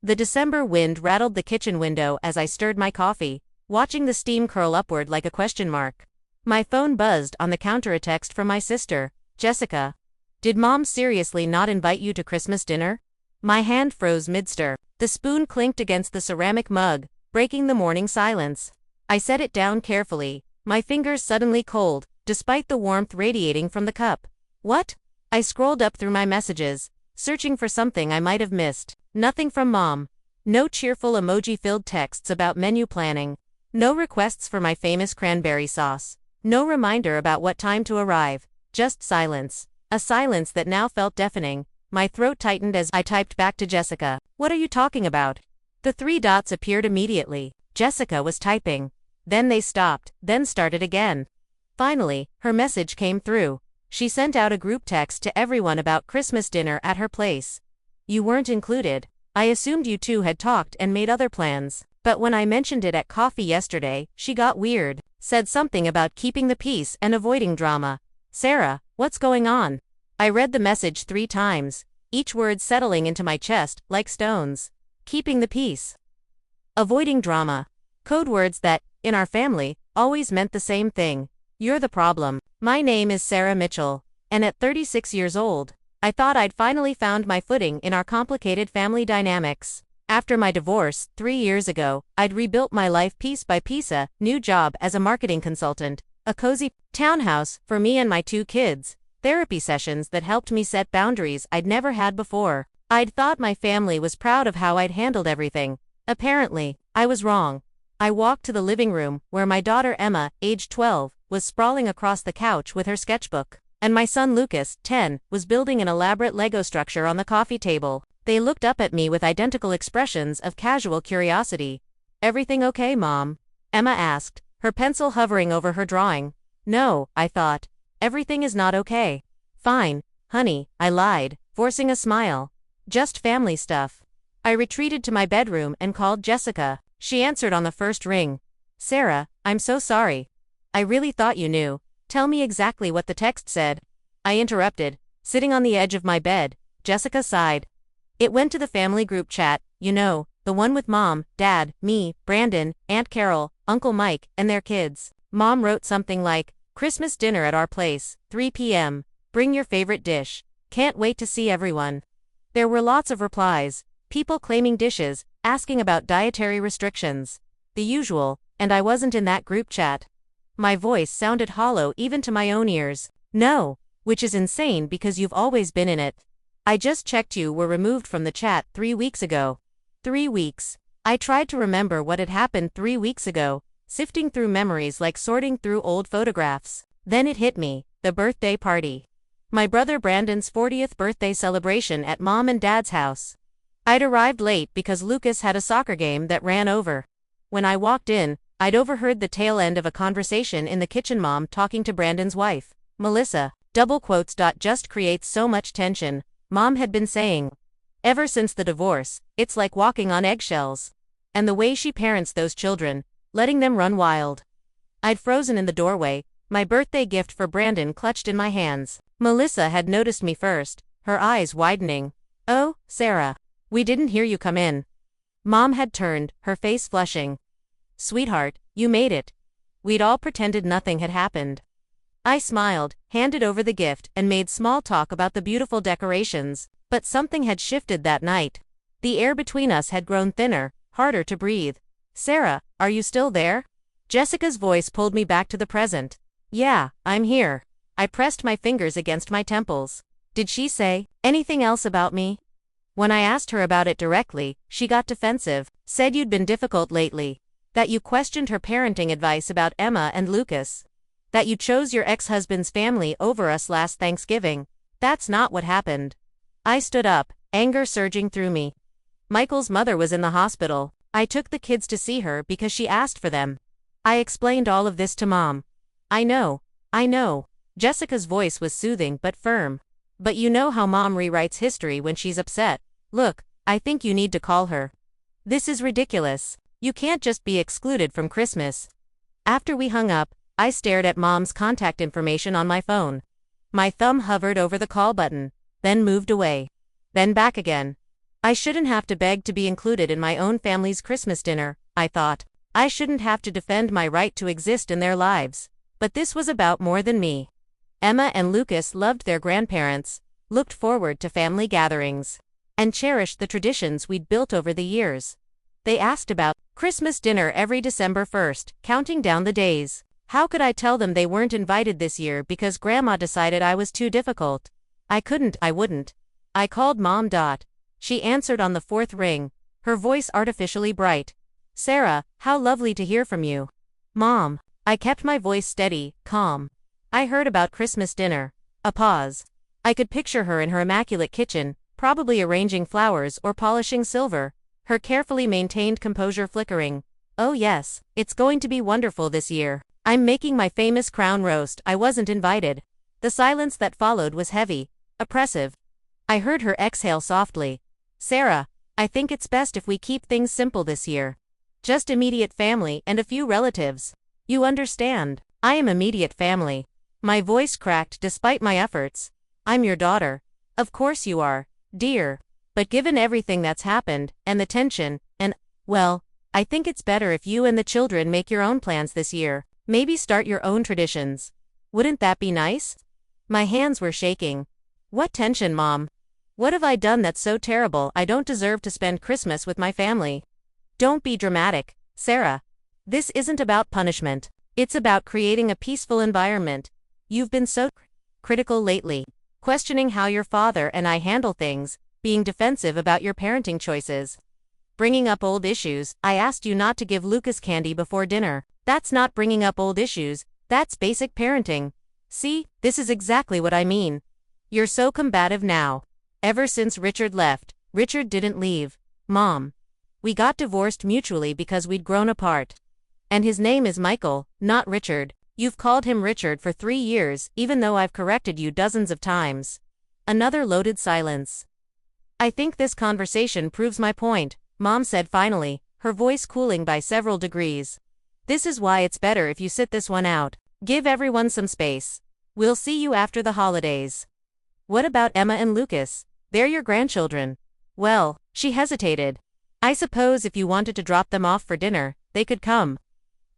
The December wind rattled the kitchen window as I stirred my coffee, watching the steam curl upward like a question mark. My phone buzzed on the counter, a text from my sister, Jessica. Did Mom seriously not invite you to Christmas dinner? My hand froze mid-stir. The spoon clinked against the ceramic mug, breaking the morning silence. I set it down carefully, my fingers suddenly cold, despite the warmth radiating from the cup. What? I scrolled up through my messages, searching for something I might have missed. Nothing from Mom. No cheerful emoji-filled texts about menu planning. No requests for my famous cranberry sauce. No reminder about what time to arrive. Just silence. A silence that now felt deafening. My throat tightened as I typed back to Jessica. What are you talking about? The 3 dots appeared immediately. Jessica was typing. Then they stopped, then started again. Finally, her message came through. She sent out a group text to everyone about Christmas dinner at her place. You weren't included. I assumed you two had talked and made other plans. But when I mentioned it at coffee yesterday, she got weird. Said something about keeping the peace and avoiding drama. Sarah, what's going on? I read the message 3 times, each word settling into my chest like stones. Keeping the peace. Avoiding drama. Code words that, in our family, always meant the same thing. You're the problem. My name is Sarah Mitchell, and at 36 years old, I thought I'd finally found my footing in our complicated family dynamics. After my divorce, 3 years ago, I'd rebuilt my life piece by piece, a new job as a marketing consultant, a cozy townhouse for me and my 2 kids, therapy sessions that helped me set boundaries I'd never had before. I'd thought my family was proud of how I'd handled everything. Apparently, I was wrong. I walked to the living room, where my daughter Emma, age 12, was sprawling across the couch with her sketchbook, and my son Lucas, 10, was building an elaborate Lego structure on the coffee table. They looked up at me with identical expressions of casual curiosity. Everything okay, Mom? Emma asked, her pencil hovering over her drawing. No, I thought. Everything is not okay. Fine, honey, I lied, forcing a smile. Just family stuff. I retreated to my bedroom and called Jessica. She answered on the first ring. Sarah, I'm so sorry. I really thought you knew. Tell me exactly what the text said. I interrupted, sitting on the edge of my bed. Jessica sighed. It went to the family group chat, you know, the one with Mom, Dad, me, Brandon, Aunt Carol, Uncle Mike, and their kids. Mom wrote something like, Christmas dinner at our place, 3 p.m. Bring your favorite dish. Can't wait to see everyone. There were lots of replies, people claiming dishes, asking about dietary restrictions. The usual, and I wasn't in that group chat. My voice sounded hollow even to my own ears. No, which is insane because you've always been in it. I just checked, you were removed from the chat 3 weeks ago. 3 weeks. I tried to remember what had happened 3 weeks ago, sifting through memories like sorting through old photographs. Then it hit me, the birthday party. My brother Brandon's 40th birthday celebration at Mom and Dad's house. I'd arrived late because Lucas had a soccer game that ran over. When I walked in, I'd overheard the tail end of a conversation in the kitchen, Mom talking to Brandon's wife, Melissa. Double quotes. Just creates so much tension, Mom had been saying. Ever since the divorce, it's like walking on eggshells. And the way she parents those children, letting them run wild. I'd frozen in the doorway, my birthday gift for Brandon clutched in my hands. Melissa had noticed me first, her eyes widening. Oh, Sarah. We didn't hear you come in. Mom had turned, her face flushing. Sweetheart, you made it. We'd all pretended nothing had happened. I smiled, handed over the gift, and made small talk about the beautiful decorations, but something had shifted that night. The air between us had grown thinner, harder to breathe. Sarah, are you still there? Jessica's voice pulled me back to the present. Yeah, I'm here. I pressed my fingers against my temples. Did she say anything else about me? When I asked her about it directly, she got defensive, said you'd been difficult lately, that you questioned her parenting advice about Emma and Lucas, that you chose your ex-husband's family over us last Thanksgiving. That's not what happened. I stood up, anger surging through me. Michael's mother was in the hospital. I took the kids to see her because she asked for them. I explained all of this to Mom. I know. Jessica's voice was soothing but firm. But you know how Mom rewrites history when she's upset. Look, I think you need to call her. This is ridiculous. You can't just be excluded from Christmas. After we hung up, I stared at Mom's contact information on my phone. My thumb hovered over the call button, then moved away. Then back again. I shouldn't have to beg to be included in my own family's Christmas dinner, I thought. I shouldn't have to defend my right to exist in their lives. But this was about more than me. Emma and Lucas loved their grandparents, looked forward to family gatherings, and cherished the traditions we'd built over the years. They asked about Christmas dinner every December 1st, counting down the days. How could I tell them they weren't invited this year because Grandma decided I was too difficult? I wouldn't. I called Mom. She answered on the fourth ring, her voice artificially bright. Sarah, how lovely to hear from you. Mom. I kept my voice steady, calm. I heard about Christmas dinner. A pause. I could picture her in her immaculate kitchen, probably arranging flowers or polishing silver, her carefully maintained composure flickering. Oh yes, it's going to be wonderful this year. I'm making my famous crown roast. I wasn't invited. The silence that followed was heavy, oppressive. I heard her exhale softly. Sarah, I think it's best if we keep things simple this year. Just immediate family and a few relatives. You understand, I am immediate family. My voice cracked despite my efforts. I'm your daughter. Of course you are, dear. But given everything that's happened, and the tension, well, I think it's better if you and the children make your own plans this year. Maybe start your own traditions. Wouldn't that be nice? My hands were shaking. What tension, Mom? What have I done that's so terrible I don't deserve to spend Christmas with my family? Don't be dramatic, Sarah. This isn't about punishment. It's about creating a peaceful environment. You've been so critical lately, questioning how your father and I handle things, being defensive about your parenting choices, bringing up old issues. I asked you not to give Lucas candy before dinner. That's not bringing up old issues, that's basic parenting. See, this is exactly what I mean. You're so combative now. Ever since Richard left, Richard didn't leave, Mom. We got divorced mutually because we'd grown apart. And his name is Michael, not Richard. You've called him Richard for 3 years, even though I've corrected you dozens of times. Another loaded silence. I think this conversation proves my point, Mom said finally, her voice cooling by several degrees. This is why it's better if you sit this one out. Give everyone some space. We'll see you after the holidays. What about Emma and Lucas? They're your grandchildren. Well, she hesitated. I suppose if you wanted to drop them off for dinner, they could come.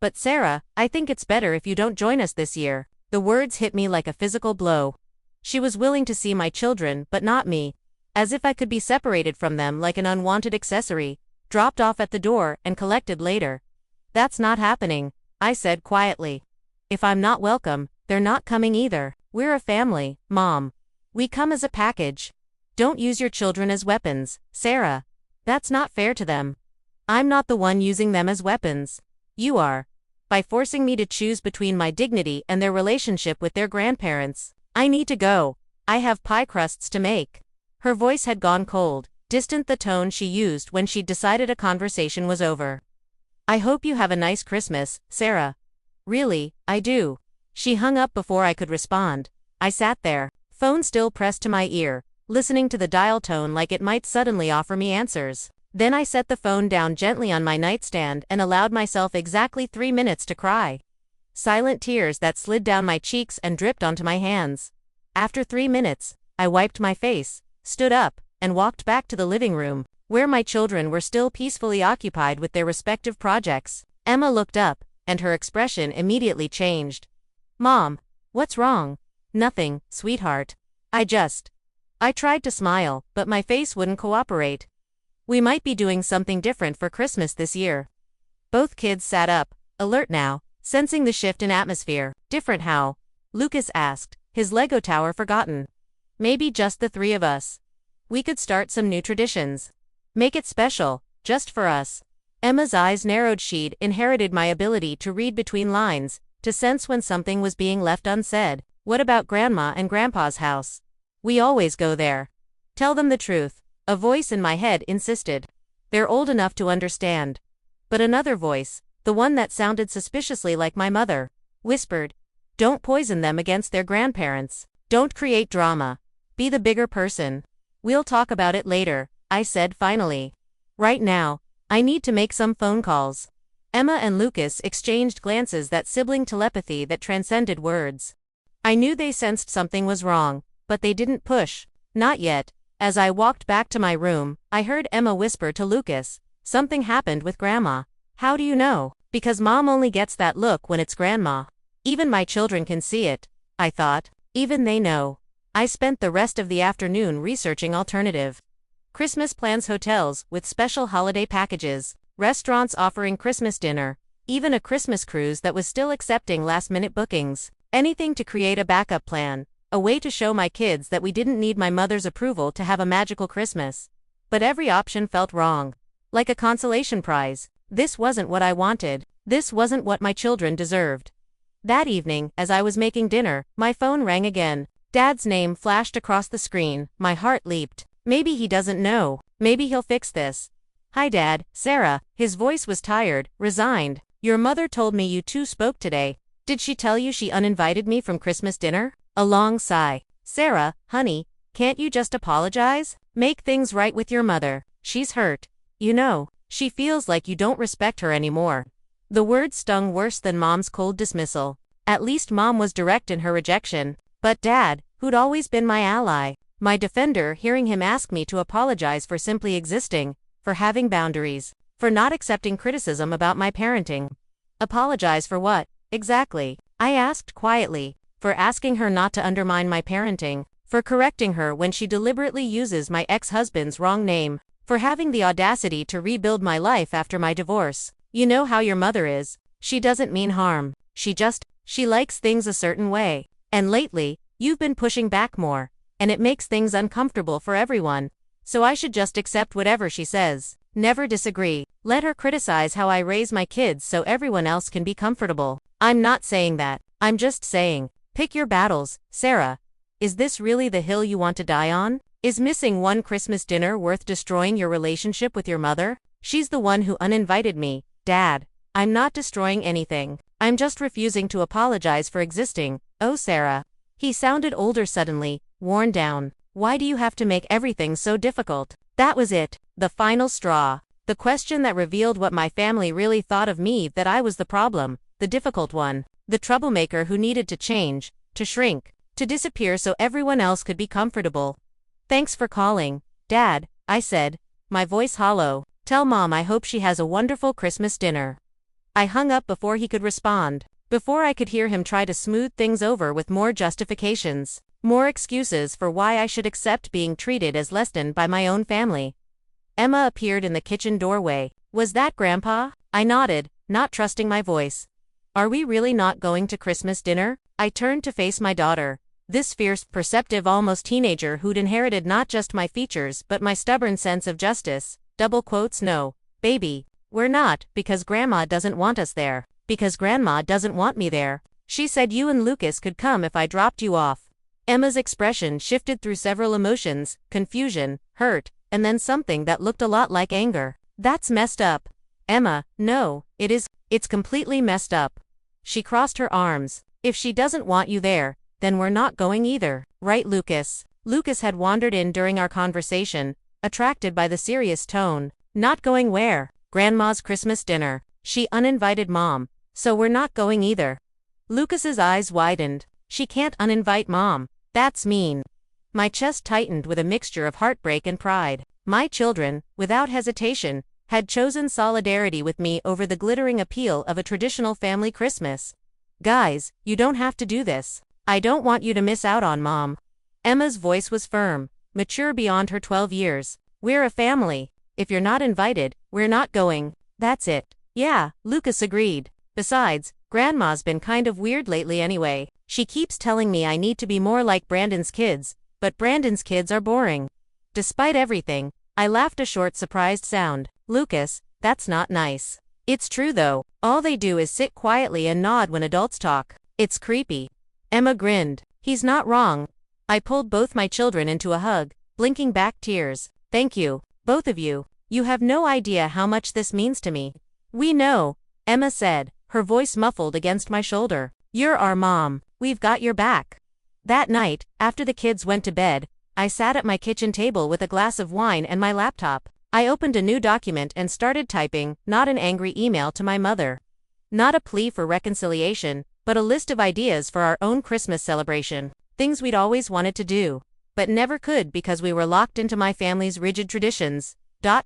But Sarah, I think it's better if you don't join us this year. The words hit me like a physical blow. She was willing to see my children, but not me. As if I could be separated from them like an unwanted accessory, dropped off at the door and collected later. That's not happening, I said quietly. If I'm not welcome, they're not coming either. We're a family, Mom. We come as a package. Don't use your children as weapons, Sarah. That's not fair to them. I'm not the one using them as weapons. You are. By forcing me to choose between my dignity and their relationship with their grandparents. I need to go. I have pie crusts to make. Her voice had gone cold, distant, the tone she used when she'd decided a conversation was over. I hope you have a nice Christmas, Sarah. Really, I do. She hung up before I could respond. I sat there, phone still pressed to my ear, listening to the dial tone like it might suddenly offer me answers. Then I set the phone down gently on my nightstand and allowed myself exactly 3 minutes to cry. Silent tears that slid down my cheeks and dripped onto my hands. After 3 minutes, I wiped my face, stood up, and walked back to the living room, where my children were still peacefully occupied with their respective projects. Emma looked up, and her expression immediately changed. Mom, what's wrong? Nothing, sweetheart. I tried to smile, but my face wouldn't cooperate. We might be doing something different for Christmas this year. Both kids sat up, alert now, sensing the shift in atmosphere. Different how? Lucas asked, his Lego tower forgotten. Maybe just the 3 of us. We could start some new traditions. Make it special, just for us. Emma's eyes narrowed. She'd inherited my ability to read between lines, to sense when something was being left unsaid. What about Grandma and Grandpa's house? We always go there. Tell them the truth, a voice in my head insisted. They're old enough to understand. But another voice, the one that sounded suspiciously like my mother, whispered, don't poison them against their grandparents. Don't create drama. Be the bigger person. We'll talk about it later, I said finally. Right now, I need to make some phone calls. Emma and Lucas exchanged glances, that sibling telepathy that transcended words. I knew they sensed something was wrong, but they didn't push. Not yet. As I walked back to my room, I heard Emma whisper to Lucas, "Something happened with Grandma." "How do you know?" "Because Mom only gets that look when it's Grandma. Even my children can see it," I thought. Even they know. I spent the rest of the afternoon researching alternative Christmas plans, hotels with special holiday packages, restaurants offering Christmas dinner, even a Christmas cruise that was still accepting last-minute bookings. Anything to create a backup plan, a way to show my kids that we didn't need my mother's approval to have a magical Christmas. But every option felt wrong. Like a consolation prize. This wasn't what I wanted. This wasn't what my children deserved. That evening, as I was making dinner, my phone rang again. Dad's name flashed across the screen. My heart leaped. Maybe he doesn't know. Maybe he'll fix this. "Hi Dad, Sarah." His voice was tired, resigned. "Your mother told me you two spoke today. Did she tell you she uninvited me from Christmas dinner?" A long sigh. "Sarah, honey, can't you just apologize? Make things right with your mother. She's hurt. You know, she feels like you don't respect her anymore." The words stung worse than Mom's cold dismissal. At least Mom was direct in her rejection. But Dad, who'd always been my ally, my defender, hearing him ask me to apologize for simply existing, for having boundaries, for not accepting criticism about my parenting. Apologize for what, exactly? I asked quietly. For asking her not to undermine my parenting, for correcting her when she deliberately uses my ex-husband's wrong name, for having the audacity to rebuild my life after my divorce. You know how your mother is. She doesn't mean harm. She likes things a certain way. And lately, you've been pushing back more, and it makes things uncomfortable for everyone. So I should just accept whatever she says. Never disagree. Let her criticize how I raise my kids so everyone else can be comfortable. I'm not saying that. I'm just saying, pick your battles, Sarah. Is this really the hill you want to die on? Is missing one Christmas dinner worth destroying your relationship with your mother? She's the one who uninvited me, Dad. I'm not destroying anything. I'm just refusing to apologize for existing. Oh, Sarah. He sounded older suddenly, worn down. Why do you have to make everything so difficult? That was it, the final straw. The question that revealed what my family really thought of me, that I was the problem, the difficult one, the troublemaker who needed to change, to shrink, to disappear so everyone else could be comfortable. "Thanks for calling, Dad," I said, my voice hollow. "Tell Mom I hope she has a wonderful Christmas dinner." I hung up before he could respond, before I could hear him try to smooth things over with more justifications, more excuses for why I should accept being treated as less than by my own family. Emma appeared in the kitchen doorway. "Was that Grandpa?" I nodded, not trusting my voice. "Are we really not going to Christmas dinner?" I turned to face my daughter, this fierce, perceptive, almost teenager who'd inherited not just my features but my stubborn sense of justice. Double quotes. "No, baby, we're not, because Grandma doesn't want us there, because Grandma doesn't want me there. She said you and Lucas could come if I dropped you off." Emma's expression shifted through several emotions: confusion, hurt, and then something that looked a lot like anger. "That's messed up. Emma, no, it is. It's completely messed up." She crossed her arms. "If she doesn't want you there, then we're not going either. Right, Lucas?" Lucas had wandered in during our conversation, attracted by the serious tone. "Not going where?" "Grandma's Christmas dinner. She uninvited Mom, so we're not going either." Lucas's eyes widened. "She can't uninvite Mom. That's mean." My chest tightened with a mixture of heartbreak and pride. My children, without hesitation, had chosen solidarity with me over the glittering appeal of a traditional family Christmas. "Guys, you don't have to do this. I don't want you to miss out on Mom." Emma's voice was firm, mature beyond her 12 years. "We're a family. If you're not invited, we're not going. That's it." "Yeah," Lucas agreed. "Besides, Grandma's been kind of weird lately anyway. She keeps telling me I need to be more like Brandon's kids, but Brandon's kids are boring." Despite everything, I laughed a short, surprised sound. "Lucas, that's not nice." "It's true though. All they do is sit quietly and nod when adults talk. It's creepy." Emma grinned. "He's not wrong." I pulled both my children into a hug, blinking back tears. "Thank you, both of you. You have no idea how much this means to me." "We know," Emma said, her voice muffled against my shoulder. "You're our mom. We've got your back." That night, after the kids went to bed, I sat at my kitchen table with a glass of wine and my laptop. I opened a new document and started typing, not an angry email to my mother. Not a plea for reconciliation, but a list of ideas for our own Christmas celebration. Things we'd always wanted to do. but never could because we were locked into my family's rigid traditions.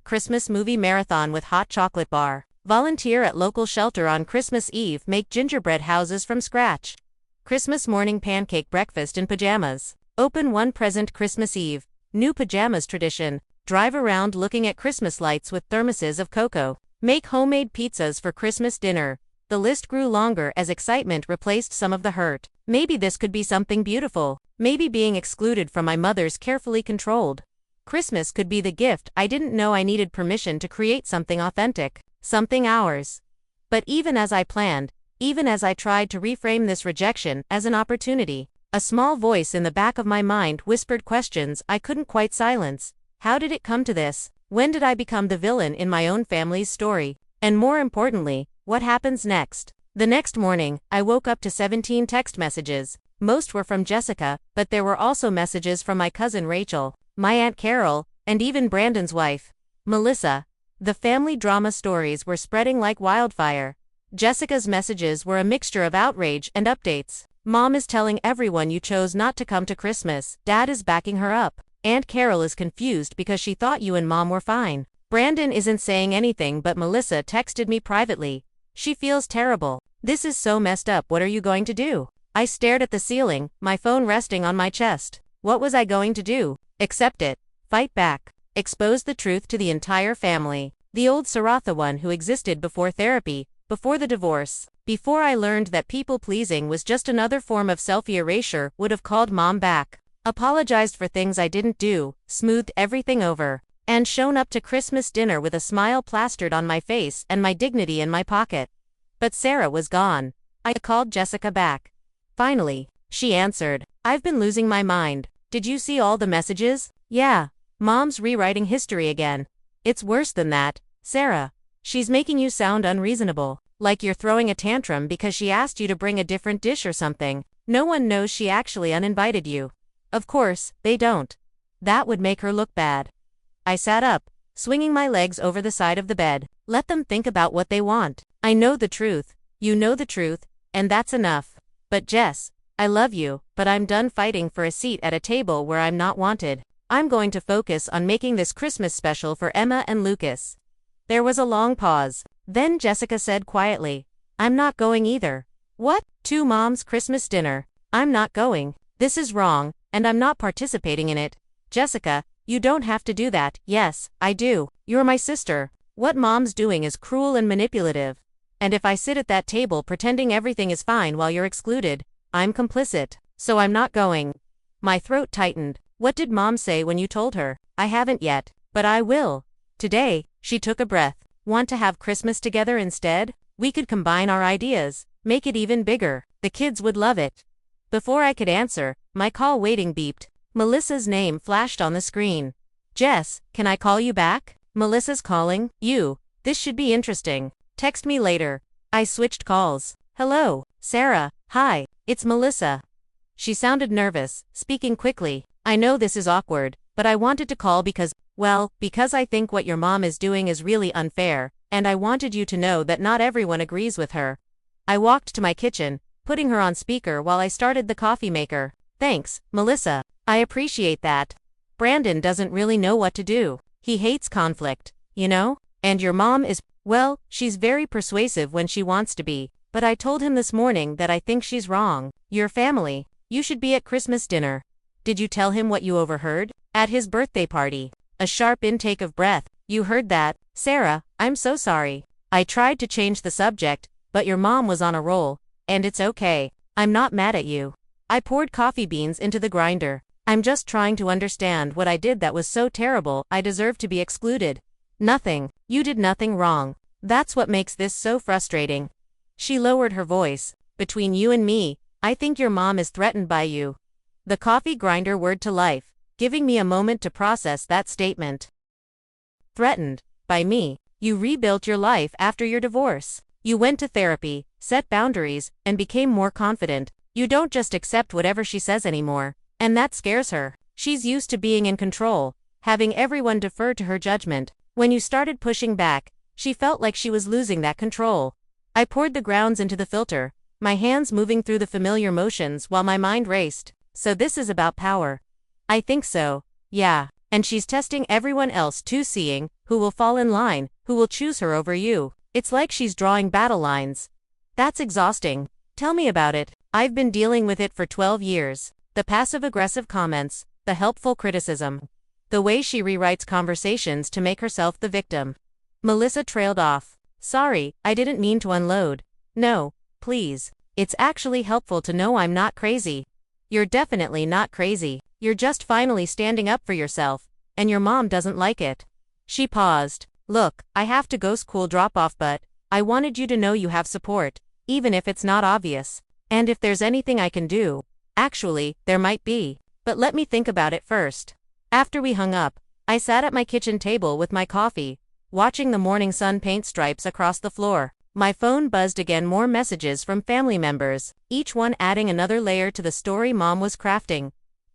Christmas movie marathon with hot chocolate bar. Volunteer at local shelter on Christmas Eve. Make gingerbread houses from scratch. Christmas morning pancake breakfast in pajamas. Open one present Christmas Eve. New pajamas tradition. Drive around looking at Christmas lights with thermoses of cocoa. Make homemade pizzas for Christmas dinner. The list grew longer as excitement replaced some of the hurt. Maybe this could be something beautiful. Maybe being excluded from my mother's carefully controlled Christmas could be the gift I didn't know I needed permission to create something authentic, something ours. But even as I planned, even as I tried to reframe this rejection as an opportunity, a small voice in the back of my mind whispered questions I couldn't quite silence. How did it come to this? When did I become the villain in my own family's story? And more importantly, what happens next? The next morning, I woke up to 17 text messages. Most were from Jessica, but there were also messages from my cousin Rachel, my Aunt Carol, and even Brandon's wife, Melissa. The family drama stories were spreading like wildfire. Jessica's messages were a mixture of outrage and updates. Mom is telling everyone you chose not to come to Christmas. Dad is backing her up. Aunt Carol is confused because she thought you and Mom were fine. Brandon isn't saying anything, but Melissa texted me privately. She feels terrible. This is so messed up. What are you going to do? I stared at the ceiling, my phone resting on my chest. What was I going to do? Accept it. Fight back. Expose the truth to the entire family. The old Saratha one who existed before therapy, before the divorce, before I learned that people-pleasing was just another form of self-erasure, would have called Mom back, apologized for things I didn't do, smoothed everything over, and shown up to Christmas dinner with a smile plastered on my face and my dignity in my pocket. But Sarah was gone. I called Jessica back. Finally, she answered. I've been losing my mind. Did you see all the messages? Yeah. Mom's rewriting history again. It's worse than that, Sarah. She's making you sound unreasonable, like you're throwing a tantrum because she asked you to bring a different dish or something. No one knows she actually uninvited you. Of course, they don't. That would make her look bad. I sat up, swinging my legs over the side of the bed. Let them think about what they want. I know the truth. You know the truth, and that's enough. But Jess, I love you, but I'm done fighting for a seat at a table where I'm not wanted. I'm going to focus on making this Christmas special for Emma and Lucas. There was a long pause. Then Jessica said quietly, I'm not going either. What? To Mom's Christmas dinner. I'm not going. This is wrong, and I'm not participating in it. Jessica, you don't have to do that. Yes, I do. You're my sister. What Mom's doing is cruel and manipulative. And if I sit at that table pretending everything is fine while you're excluded, I'm complicit. So I'm not going. My throat tightened. What did Mom say when you told her? I haven't yet, but I will. Today. She took a breath. Want to have Christmas together instead? We could combine our ideas, make it even bigger. The kids would love it. Before I could answer, my call waiting beeped. Melissa's name flashed on the screen. Jess, can I call you back? Melissa's calling. You. This should be interesting. Text me later. I switched calls. Hello, Sarah. Hi, it's Melissa. She sounded nervous, speaking quickly. I know this is awkward, but I wanted to call because I think what your mom is doing is really unfair, and I wanted you to know that not everyone agrees with her. I walked to my kitchen, putting her on speaker while I started the coffee maker. Thanks, Melissa. I appreciate that. Brandon doesn't really know what to do. He hates conflict, you know? And your mom is, well, she's very persuasive when she wants to be, but I told him this morning that I think she's wrong. Your family. You should be at Christmas dinner. Did you tell him what you overheard? At his birthday party. A sharp intake of breath. You heard that, Sarah. I'm so sorry. I tried to change the subject, but your mom was on a roll, and it's okay. I'm not mad at you. I poured coffee beans into the grinder. I'm just trying to understand what I did that was so terrible I deserve to be excluded. Nothing. You did nothing wrong. That's what makes this so frustrating. She lowered her voice. Between you and me, I think your mom is threatened by you. The coffee grinder whirred to life, giving me a moment to process that statement. Threatened? By me? You rebuilt your life after your divorce. You went to therapy, set boundaries, and became more confident. You don't just accept whatever she says anymore. And that scares her. She's used to being in control, having everyone defer to her judgment. When you started pushing back, she felt like she was losing that control. I poured the grounds into the filter, my hands moving through the familiar motions while my mind raced. So this is about power. I think so. Yeah. And she's testing everyone else too, seeing who will fall in line, who will choose her over you. It's like she's drawing battle lines. That's exhausting. Tell me about it. I've been dealing with it for 12 years. The passive-aggressive comments, the helpful criticism. The way she rewrites conversations to make herself the victim. Melissa trailed off. Sorry, I didn't mean to unload. No, please. It's actually helpful to know I'm not crazy. You're definitely not crazy. You're just finally standing up for yourself, and your mom doesn't like it. She paused. Look, I have to go, school drop-off, but I wanted you to know you have support, even if it's not obvious. And if there's anything I can do, actually, there might be. But let me think about it first. After we hung up, I sat at my kitchen table with my coffee, watching the morning sun paint stripes across the floor. My phone buzzed again, more messages from family members, each one adding another layer to the story Mom was crafting.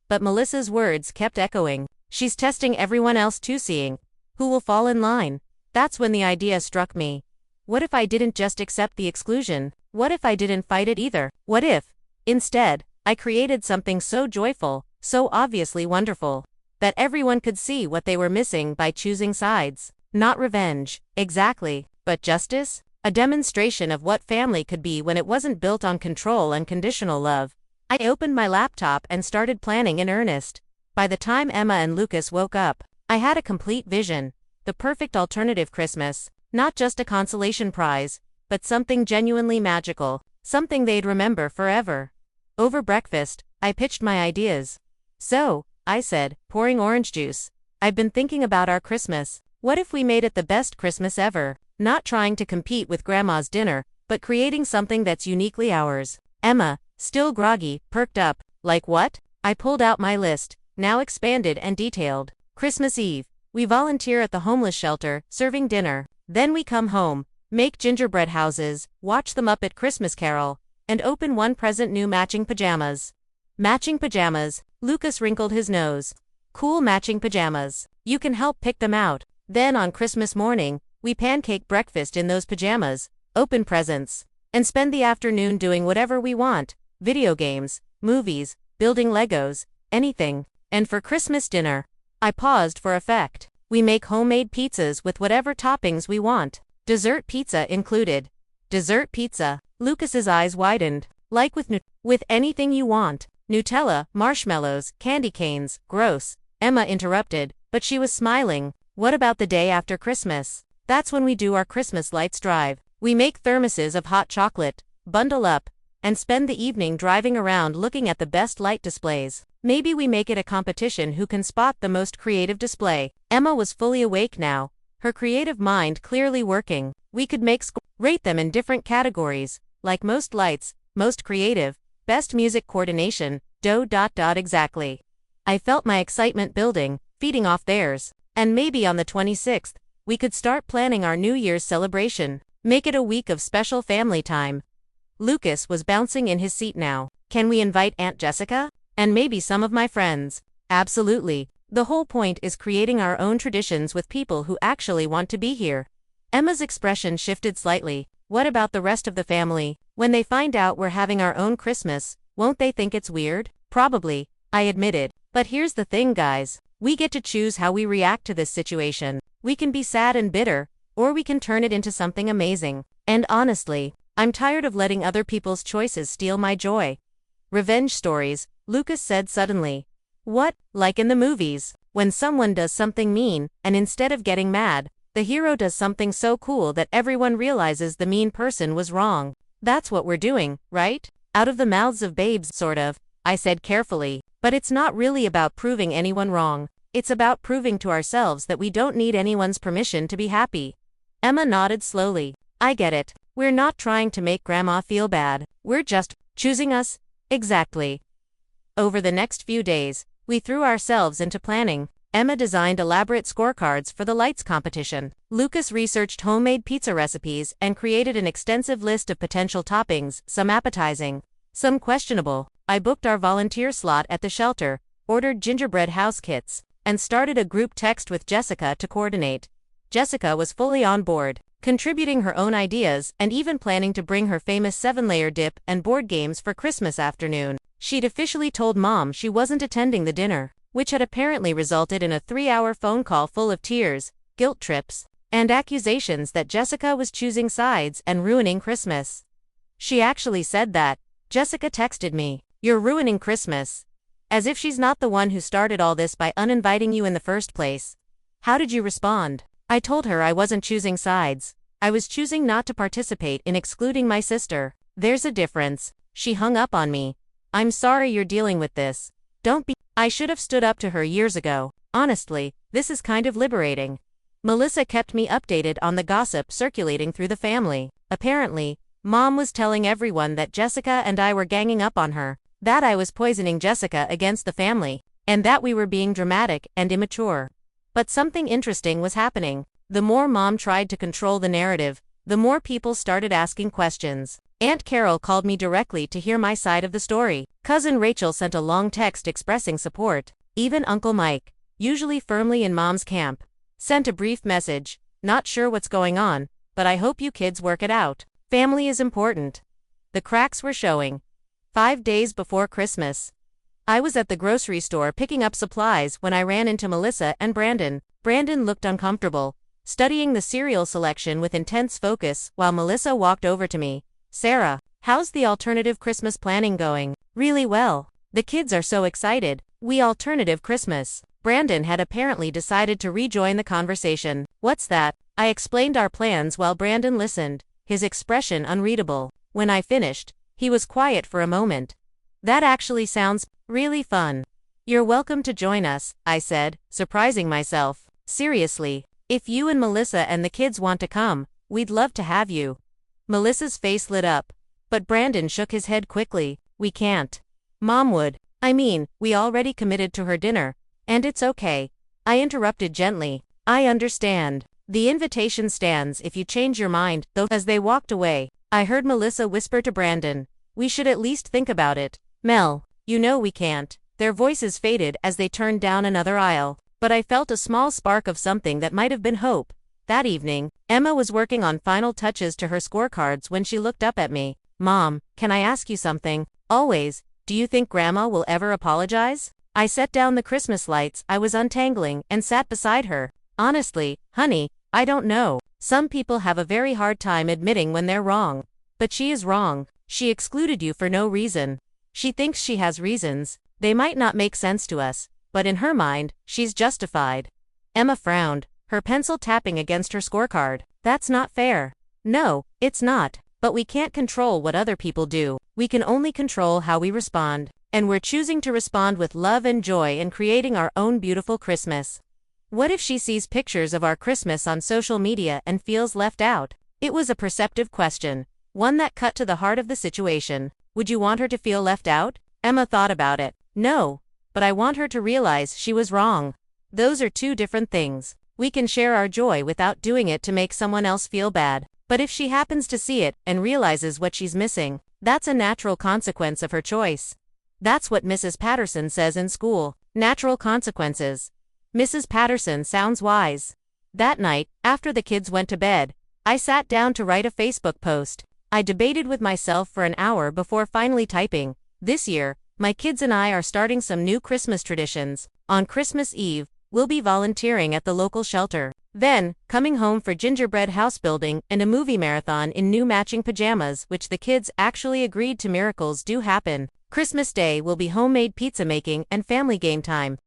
But Melissa's words kept echoing. She's testing everyone else too, seeing who will fall in line. That's when the idea struck me. What if I didn't just accept the exclusion? What if I didn't fight it either? What if, instead, I created something so joyful, so obviously wonderful, that everyone could see what they were missing by choosing sides? Not revenge, exactly, but justice? A demonstration of what family could be when it wasn't built on control and conditional love. I opened my laptop and started planning in earnest. By the time Emma and Lucas woke up, I had a complete vision. The perfect alternative Christmas, not just a consolation prize, but something genuinely magical, something they'd remember forever. Over breakfast, I pitched my ideas. So, I said, pouring orange juice, I've been thinking about our Christmas. What if we made it the best Christmas ever? Not trying to compete with Grandma's dinner, but creating something that's uniquely ours. Emma, still groggy, perked up. Like what? I pulled out my list, now expanded and detailed. Christmas Eve, we volunteer at the homeless shelter, serving dinner. Then we come home, make gingerbread houses, watch the Muppet Christmas Carol, and open one present new matching pajamas. Matching pajamas, Lucas wrinkled his nose. Cool matching pajamas. You can help pick them out. Then on Christmas morning, we pancake breakfast in those pajamas, open presents, and spend the afternoon doing whatever we want. Video games, movies, building Legos, anything. And for Christmas dinner, I paused for effect. We make homemade pizzas with whatever toppings we want. Dessert pizza included. Dessert pizza. Lucas's eyes widened. Like with anything you want. Nutella, marshmallows, candy canes. Gross. Emma interrupted, but she was smiling. What about the day after Christmas? That's when we do our Christmas lights drive. We make thermoses of hot chocolate, bundle up, and spend the evening driving around looking at the best light displays. Maybe we make it a competition who can spot the most creative display. Emma was fully awake now, her creative mind clearly working. We could rate them in different categories, like most lights, most creative, best music coordination, exactly. I felt my excitement building, feeding off theirs. And maybe on the 26th, we could start planning our New Year's celebration. Make it a week of special family time. Lucas was bouncing in his seat now. Can we invite Aunt Jessica? And maybe some of my friends? Absolutely. The whole point is creating our own traditions with people who actually want to be here. Emma's expression shifted slightly. What about the rest of the family? When they find out we're having our own Christmas, won't they think it's weird? Probably, I admitted. But here's the thing, guys. We get to choose how we react to this situation. We can be sad and bitter, or we can turn it into something amazing. And honestly, I'm tired of letting other people's choices steal my joy. Revenge stories, Lucas said suddenly. What? Like in the movies, when someone does something mean, and instead of getting mad, the hero does something so cool that everyone realizes the mean person was wrong. That's what we're doing, right? Out of the mouths of babes, sort of, I said carefully. But it's not really about proving anyone wrong. It's about proving to ourselves that we don't need anyone's permission to be happy. Emma nodded slowly. I get it. We're not trying to make Grandma feel bad. We're just choosing us. Exactly. Over the next few days, we threw ourselves into planning. Emma designed elaborate scorecards for the lights competition. Lucas researched homemade pizza recipes and created an extensive list of potential toppings, some appetizing, some questionable. I booked our volunteer slot at the shelter, ordered gingerbread house kits, and started a group text with Jessica to coordinate. Jessica was fully on board, contributing her own ideas and even planning to bring her famous 7-layer dip and board games for Christmas afternoon. She'd officially told Mom she wasn't attending the dinner. which had apparently resulted in a 3-hour phone call full of tears, guilt trips, and accusations that Jessica was choosing sides and ruining Christmas. She actually said that. Jessica texted me, "You're ruining Christmas." As if she's not the one who started all this by uninviting you in the first place. How did you respond? I told her I wasn't choosing sides. I was choosing not to participate in excluding my sister. There's a difference. She hung up on me. I'm sorry you're dealing with this. Don't be. I should have stood up to her years ago. Honestly, this is kind of liberating. Melissa kept me updated on the gossip circulating through the family. Apparently, Mom was telling everyone that Jessica and I were ganging up on her, that I was poisoning Jessica against the family, and that we were being dramatic and immature. But something interesting was happening. The more Mom tried to control the narrative, the more people started asking questions. Aunt Carol called me directly to hear my side of the story. Cousin Rachel sent a long text expressing support. Even Uncle Mike, usually firmly in Mom's camp, sent a brief message, "Not sure what's going on, but I hope you kids work it out. Family is important." The cracks were showing. 5 days before Christmas, I was at the grocery store picking up supplies when I ran into Melissa and Brandon. Brandon looked uncomfortable, studying the cereal selection with intense focus while Melissa walked over to me. "Sarah, how's the alternative Christmas planning going?" "Really well. The kids are so excited. We alternative Christmas." Brandon had apparently decided to rejoin the conversation. "What's that?" I explained our plans while Brandon listened, his expression unreadable. When I finished, he was quiet for a moment. "That actually sounds really fun." "You're welcome to join us," I said, surprising myself. "Seriously, if you and Melissa and the kids want to come, we'd love to have you." Melissa's face lit up, but Brandon shook his head quickly. "We can't. Mom would. I mean, we already committed to her dinner, and it's okay." I interrupted gently. "I understand. The invitation stands if you change your mind, though." As they walked away, I heard Melissa whisper to Brandon, "We should at least think about it." "Mel, you know we can't." Their voices faded as they turned down another aisle, but I felt a small spark of something that might have been hope. That evening, Emma was working on final touches to her scorecards when she looked up at me. "Mom, can I ask you something?" "Always. Do you think Grandma will ever apologize?" I set down the Christmas lights I was untangling and sat beside her. "Honestly, honey, I don't know. Some people have a very hard time admitting when they're wrong. But she is wrong. She excluded you for no reason. She thinks she has reasons. They might not make sense to us, but in her mind, she's justified." Emma frowned, her pencil tapping against her scorecard. "That's not fair." "No, it's not. But we can't control what other people do. We can only control how we respond. And we're choosing to respond with love and joy and creating our own beautiful Christmas." What if she sees pictures of our Christmas on social media and feels left out? It was a perceptive question, one that cut to the heart of the situation. Would you want her to feel left out? Emma thought about it. "No, but I want her to realize she was wrong." Those are two different things. We can share our joy without doing it to make someone else feel bad. But if she happens to see it and realizes what she's missing, that's a natural consequence of her choice. That's what Mrs. Patterson says in school. Natural consequences. Mrs. Patterson sounds wise. That night, after the kids went to bed, I sat down to write a Facebook post. I debated with myself for an hour before finally typing. This year, my kids and I are starting some new Christmas traditions. On Christmas Eve, we'll be volunteering at the local shelter. Then, coming home for gingerbread house building and a movie marathon in new matching pajamas, which the kids actually agreed to. Miracles do happen. Christmas Day will be homemade pizza making and family game time.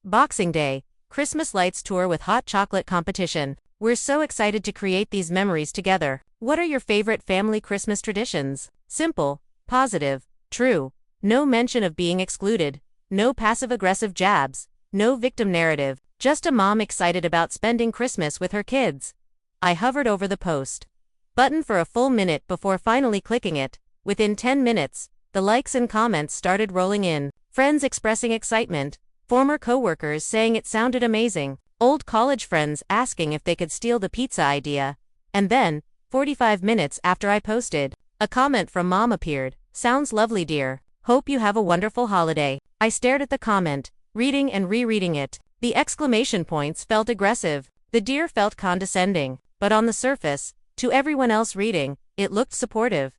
Boxing Day, Christmas lights tour with hot chocolate competition. We're so excited to create these memories together. What are your favorite family Christmas traditions? Simple, positive, true. No mention of being excluded. No passive-aggressive jabs. No victim narrative. Just a mom excited about spending Christmas with her kids. I hovered over the post button for a full minute before finally clicking it. Within 10 minutes, the likes and comments started rolling in. Friends expressing excitement. Former coworkers saying it sounded amazing. Old college friends asking if they could steal the pizza idea. And then, 45 minutes after I posted, a comment from Mom appeared. "Sounds lovely, dear. Hope you have a wonderful holiday." I stared at the comment, reading and rereading it. The exclamation points felt aggressive. The dear felt condescending. But on the surface, to everyone else reading, it looked supportive.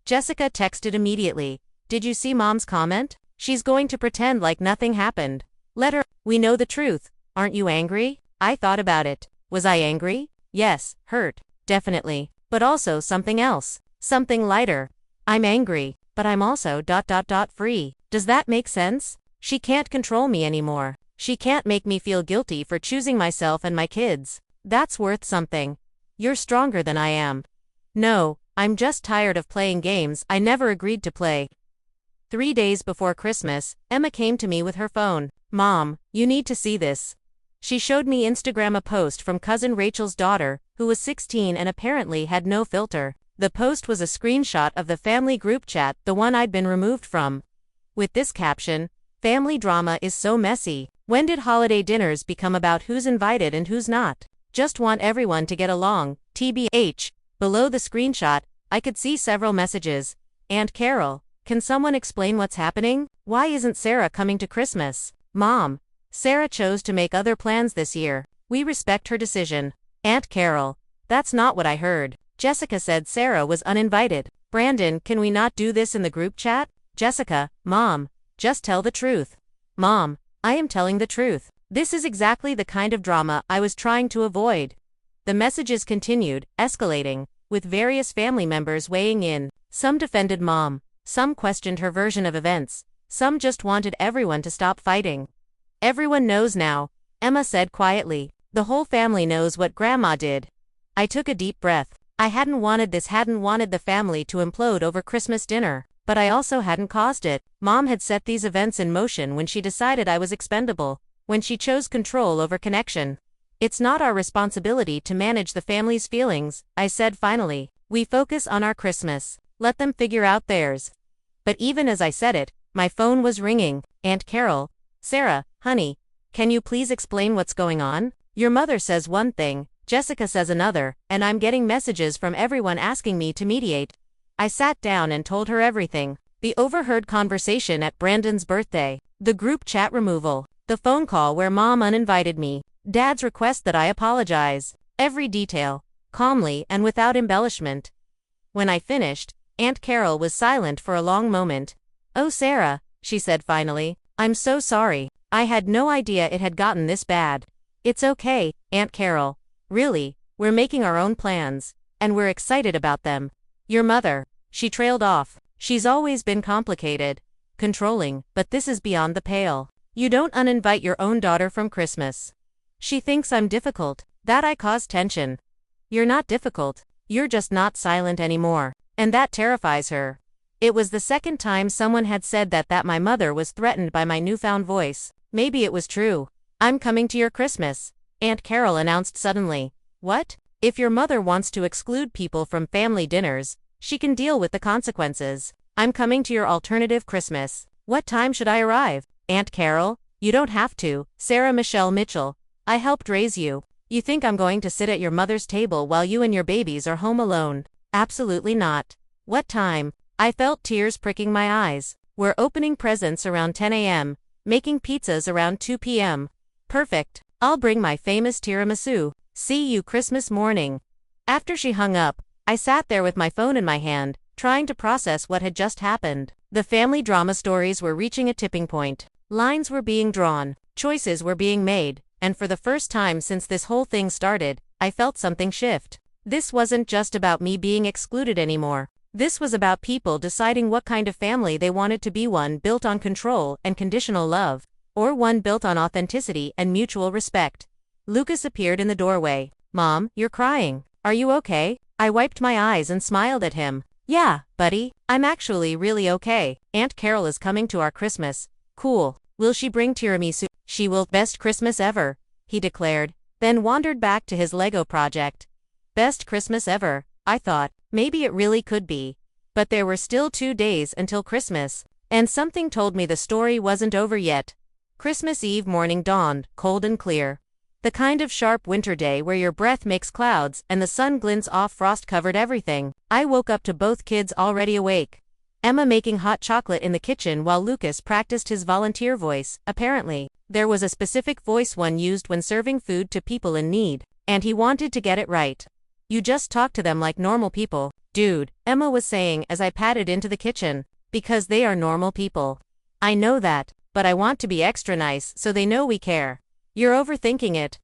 Jessica texted immediately. "Did you see Mom's comment? She's going to pretend like nothing happened. Let her. We know the truth. Aren't you angry? I thought about it. Was I angry? Yes, hurt. Definitely. But also something else. Something lighter. I'm angry, but I'm also free. Does that make sense? She can't control me anymore. She can't make me feel guilty for choosing myself and my kids. That's worth something. You're stronger than I am. No, I'm just tired of playing games I never agreed to play. 3 days before Christmas, Emma came to me with her phone. Mom, you need to see this. She showed me Instagram a post from cousin Rachel's daughter, who was 16 and apparently had no filter. The post was a screenshot of the family group chat, the one I'd been removed from. With this caption, "Family drama is so messy. When did holiday dinners become about who's invited and who's not? Just want everyone to get along, TBH. Below the screenshot, I could see several messages. Aunt Carol, can someone explain what's happening? Why isn't Sarah coming to Christmas? Mom, Sarah chose to make other plans this year. We respect her decision. Aunt Carol, that's not what I heard. Jessica said Sarah was uninvited. Brandon, can we not do this in the group chat? Jessica, Mom, just tell the truth. Mom, I am telling the truth. This is exactly the kind of drama I was trying to avoid. The messages continued, escalating, with various family members weighing in. Some defended Mom, some questioned her version of events, some just wanted everyone to stop fighting. Everyone knows now, Emma said quietly. The whole family knows what Grandma did. I took a deep breath. I hadn't wanted the family to implode over Christmas dinner, but I also hadn't caused it. Mom had set these events in motion when she decided I was expendable, when she chose control over connection. It's not our responsibility to manage the family's feelings, I said finally. We focus on our Christmas. Let them figure out theirs. But even as I said it, my phone was ringing. Aunt Carol, Sarah, honey, can you please explain what's going on? Your mother says one thing, Jessica says another, and I'm getting messages from everyone asking me to mediate. I sat down and told her everything. The overheard conversation at Brandon's birthday, the group chat removal, the phone call where Mom uninvited me, Dad's request that I apologize. Every detail, calmly and without embellishment. When I finished, Aunt Carol was silent for a long moment. Oh Sarah, she said finally, I'm so sorry. I had no idea it had gotten this bad. It's okay, Aunt Carol. Really, we're making our own plans, and we're excited about them. Your mother, she trailed off. She's always been complicated, controlling, but this is beyond the pale. You don't uninvite your own daughter from Christmas. She thinks I'm difficult, that I cause tension. You're not difficult, you're just not silent anymore, and that terrifies her. It was the second time someone had said that my mother was threatened by my newfound voice. Maybe it was true. I'm coming to your Christmas, Aunt Carol announced suddenly. What? If your mother wants to exclude people from family dinners, she can deal with the consequences. I'm coming to your alternative Christmas. What time should I arrive? Aunt Carol, you don't have to. Sarah Michelle Mitchell, I helped raise you. You think I'm going to sit at your mother's table while you and your babies are home alone? Absolutely not. What time? I felt tears pricking my eyes. We're opening presents around 10 a.m., making pizzas around 2 p.m. Perfect. I'll bring my famous tiramisu. See you Christmas morning. After she hung up, I sat there with my phone in my hand, trying to process what had just happened. The family drama stories were reaching a tipping point. Lines were being drawn, choices were being made, and for the first time since this whole thing started, I felt something shift. This wasn't just about me being excluded anymore. This was about people deciding what kind of family they wanted to be, one built on control and conditional love, or one built on authenticity and mutual respect. Lucas appeared in the doorway. Mom, you're crying. Are you okay? I wiped my eyes and smiled at him. Yeah, buddy, I'm actually really okay. Aunt Carol is coming to our Christmas. Cool. Will she bring tiramisu? She will. Best Christmas ever, he declared, then wandered back to his Lego project. Best Christmas ever, I thought. Maybe it really could be. But there were still 2 days until Christmas, and something told me the story wasn't over yet. Christmas Eve morning dawned, cold and clear. The kind of sharp winter day where your breath makes clouds and the sun glints off frost-covered everything. I woke up to both kids already awake. Emma making hot chocolate in the kitchen while Lucas practiced his volunteer voice. Apparently, there was a specific voice one used when serving food to people in need, and he wanted to get it right. You just talk to them like normal people, dude, Emma was saying as I padded into the kitchen, because they are normal people. I know that, but I want to be extra nice so they know we care. You're overthinking it.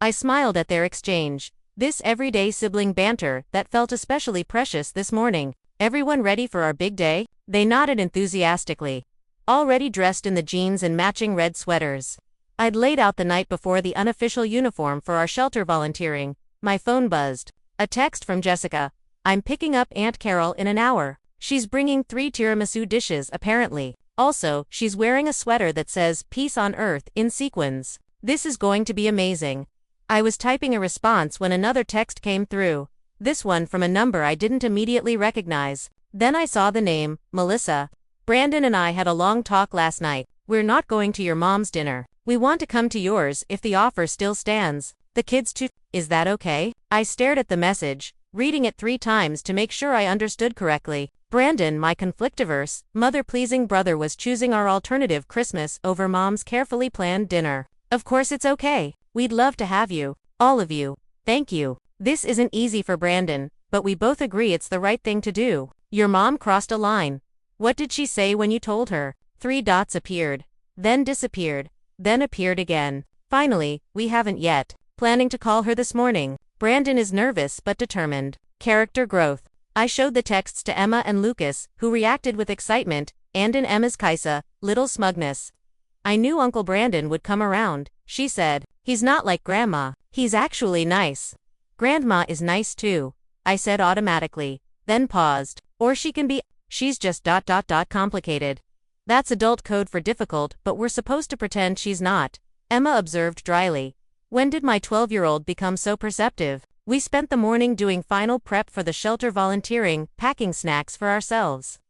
I smiled at their exchange. This everyday sibling banter that felt especially precious this morning. Everyone ready for our big day? They nodded enthusiastically. Already dressed in the jeans and matching red sweaters. I'd laid out the night before the unofficial uniform for our shelter volunteering. My phone buzzed. A text from Jessica. I'm picking up Aunt Carol in an hour. She's bringing 3 tiramisu dishes apparently. Also, she's wearing a sweater that says Peace on Earth in sequins. This is going to be amazing. I was typing a response when another text came through. This one from a number I didn't immediately recognize. Then I saw the name, Melissa. Brandon and I had a long talk last night. We're not going to your mom's dinner. We want to come to yours if the offer still stands. The kids too. Is that okay? I stared at the message, reading it 3 times to make sure I understood correctly. Brandon, my conflictiverse, mother-pleasing brother, was choosing our alternative Christmas over mom's carefully planned dinner. Of course it's okay. We'd love to have you. All of you. Thank you. This isn't easy for Brandon, but we both agree it's the right thing to do. Your mom crossed a line. What did she say when you told her? 3 dots appeared, then disappeared, then appeared again. Finally, we haven't yet. Planning to call her this morning. Brandon is nervous but determined. Character growth. I showed the texts to Emma and Lucas, who reacted with excitement, and in Emma's Kaisa, little smugness. I knew Uncle Brandon would come around, she said. He's not like Grandma. He's actually nice. Grandma is nice too, I said automatically, then paused. Or she can be, she's just ... complicated. That's adult code for difficult, but we're supposed to pretend she's not, Emma observed dryly. When did my 12-year-old become so perceptive? We spent the morning doing final prep for the shelter volunteering, packing snacks for ourselves.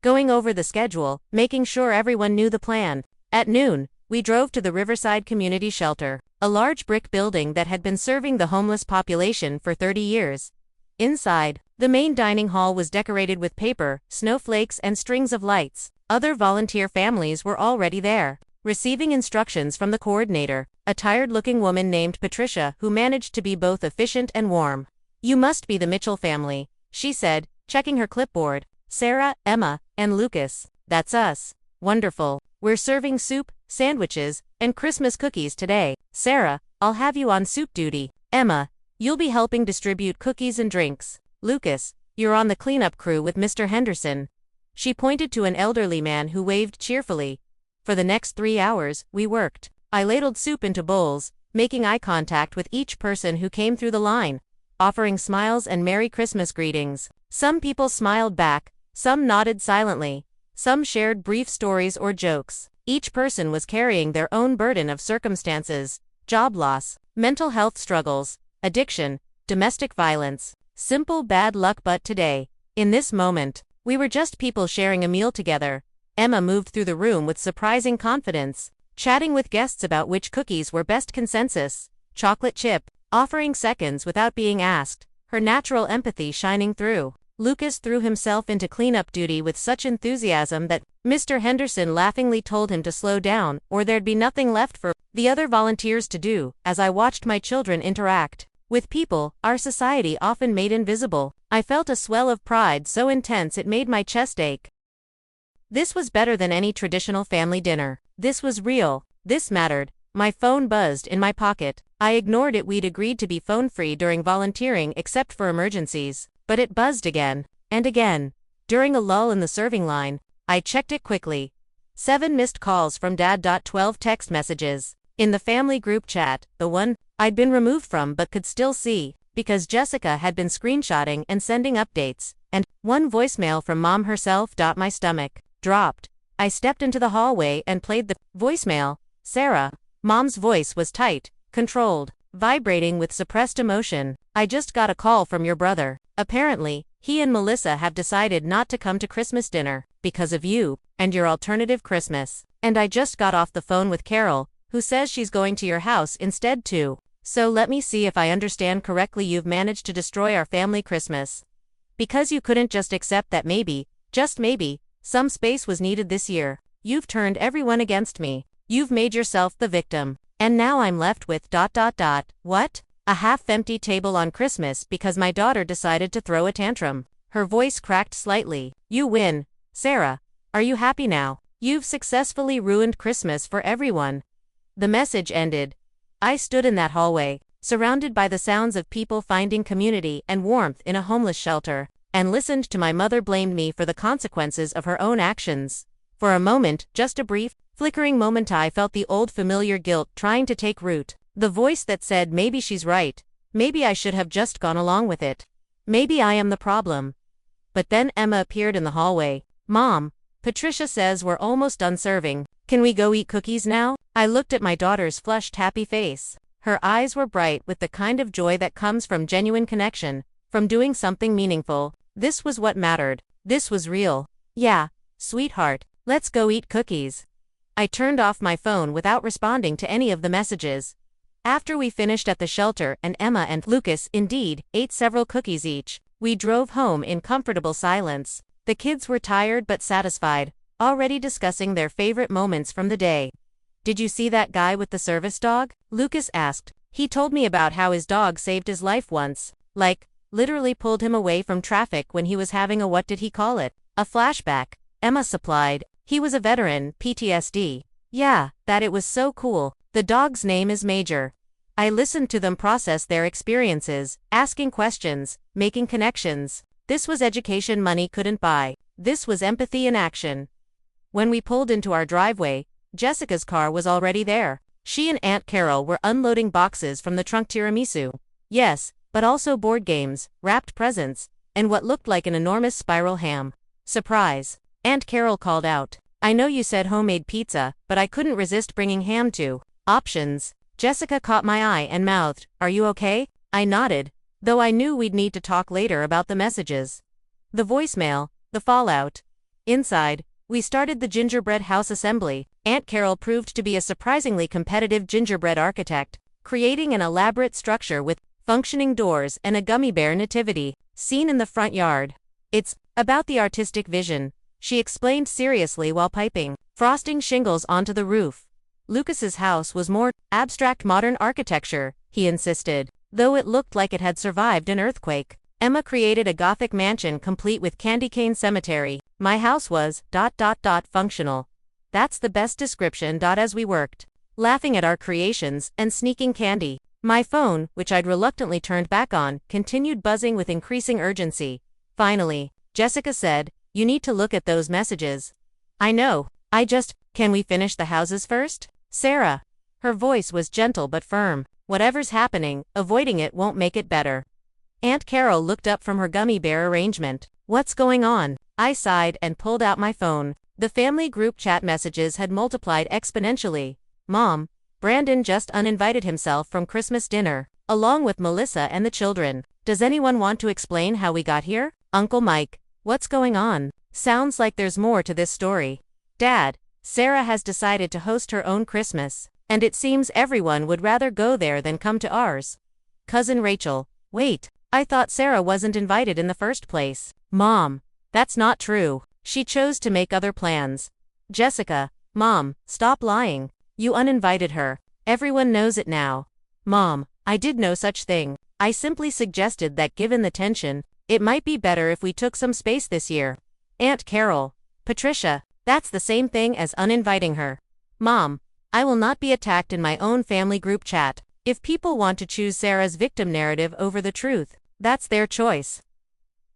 Going over the schedule, making sure everyone knew the plan. At noon, we drove to the Riverside Community Shelter, a large brick building that had been serving the homeless population for 30 years. Inside, the main dining hall was decorated with paper, snowflakes, and strings of lights. Other volunteer families were already there, receiving instructions from the coordinator, a tired-looking woman named Patricia who managed to be both efficient and warm. You must be the Mitchell family, she said, checking her clipboard. Sarah, Emma, and Lucas. That's us. Wonderful. We're serving soup, sandwiches, and Christmas cookies today. Sarah, I'll have you on soup duty. Emma, you'll be helping distribute cookies and drinks. Lucas, you're on the cleanup crew with Mr. Henderson. She pointed to an elderly man who waved cheerfully. For the next 3 hours, we worked. I ladled soup into bowls, making eye contact with each person who came through the line, offering smiles and Merry Christmas greetings. Some people smiled back, some nodded silently, some shared brief stories or jokes. Each person was carrying their own burden of circumstances: job loss, mental health struggles, addiction, domestic violence, simple bad luck. But today, in this moment, we were just people sharing a meal together. Emma moved through the room with surprising confidence, chatting with guests about which cookies were best. Consensus, chocolate chip, offering seconds without being asked, her natural empathy shining through. Lucas threw himself into cleanup duty with such enthusiasm that Mr. Henderson laughingly told him to slow down, or there'd be nothing left for the other volunteers to do. As I watched my children interact with people our society often made invisible, I felt a swell of pride so intense it made my chest ache. This was better than any traditional family dinner. This was real. This mattered. My phone buzzed in my pocket. I ignored it. We'd agreed to be phone-free during volunteering except for emergencies. But it buzzed again, and again. During a lull in the serving line, I checked it quickly. 7 missed calls from Dad. 12 text messages. In the family group chat, the one I'd been removed from but could still see, because Jessica had been screenshotting and sending updates, and 1 voicemail from Mom herself. My stomach dropped. I stepped into the hallway and played the voicemail. Sarah. Mom's voice was tight, controlled, vibrating with suppressed emotion. I just got a call from your brother. Apparently, he and Melissa have decided not to come to Christmas dinner, because of you, and your alternative Christmas. And I just got off the phone with Carol, who says she's going to your house instead too. So let me see if I understand correctly. You've managed to destroy our family Christmas. Because you couldn't just accept that maybe, just maybe, some space was needed this year. You've turned everyone against me. You've made yourself the victim. And now I'm left with ... What? A half-empty table on Christmas because my daughter decided to throw a tantrum. Her voice cracked slightly. You win, Sarah. Are you happy now? You've successfully ruined Christmas for everyone." The message ended. I stood in that hallway, surrounded by the sounds of people finding community and warmth in a homeless shelter, and listened to my mother blame me for the consequences of her own actions. For a moment, just a brief, flickering moment, I felt the old familiar guilt trying to take root. The voice that said, maybe she's right. Maybe I should have just gone along with it. Maybe I am the problem. But then Emma appeared in the hallway. "Mom, Patricia says we're almost done serving. Can we go eat cookies now?" I looked at my daughter's flushed, happy face. Her eyes were bright with the kind of joy that comes from genuine connection, from doing something meaningful. This was what mattered. This was real. "Yeah, sweetheart, let's go eat cookies." I turned off my phone without responding to any of the messages. After we finished at the shelter and Emma and Lucas, indeed, ate several cookies each, we drove home in comfortable silence. The kids were tired but satisfied, already discussing their favorite moments from the day. "Did you see that guy with the service dog?" Lucas asked. "He told me about how his dog saved his life once. Like, literally pulled him away from traffic when he was having a what did he call it? A flashback," Emma supplied. "He was a veteran, PTSD. Yeah, that it was so cool. The dog's name is Major." I listened to them process their experiences, asking questions, making connections. This was education money couldn't buy. This was empathy in action. When we pulled into our driveway, Jessica's car was already there. She and Aunt Carol were unloading boxes from the trunk. Tiramisu. Yes, but also board games, wrapped presents, and what looked like an enormous spiral ham. "Surprise," Aunt Carol called out. "I know you said homemade pizza, but I couldn't resist bringing ham too." Options. Jessica caught my eye and mouthed, "Are you okay?" I nodded, though I knew we'd need to talk later about the messages. The voicemail, the fallout. Inside, we started the gingerbread house assembly. Aunt Carol proved to be a surprisingly competitive gingerbread architect, creating an elaborate structure with functioning doors and a gummy bear nativity, seen in the front yard. "It's about the artistic vision," she explained seriously while piping, frosting shingles onto the roof. Lucas's house was more abstract modern architecture, he insisted, though it looked like it had survived an earthquake. Emma created a Gothic mansion complete with candy cane cemetery. My house was ... functional. That's the best description. As we worked, laughing at our creations and sneaking candy, my phone, which I'd reluctantly turned back on, continued buzzing with increasing urgency. Finally, Jessica said, "You need to look at those messages." "I know. Can we finish the houses first?" "Sarah." Her voice was gentle but firm. "Whatever's happening, avoiding it won't make it better." Aunt Carol looked up from her gummy bear arrangement. "What's going on?" I sighed and pulled out my phone. The family group chat messages had multiplied exponentially. "Mom, Brandon just uninvited himself from Christmas dinner, along with Melissa and the children. Does anyone want to explain how we got here? Uncle Mike, what's going on? Sounds like there's more to this story. Dad, Sarah has decided to host her own Christmas, and it seems everyone would rather go there than come to ours. Cousin Rachel, wait, I thought Sarah wasn't invited in the first place." "Mom, that's not true. She chose to make other plans." "Jessica, Mom, stop lying. You uninvited her. Everyone knows it now." "Mom, I did no such thing. I simply suggested that given the tension, it might be better if we took some space this year." Aunt Carol, "Patricia, that's the same thing as uninviting her." "Mom, I will not be attacked in my own family group chat. If people want to choose Sarah's victim narrative over the truth, that's their choice."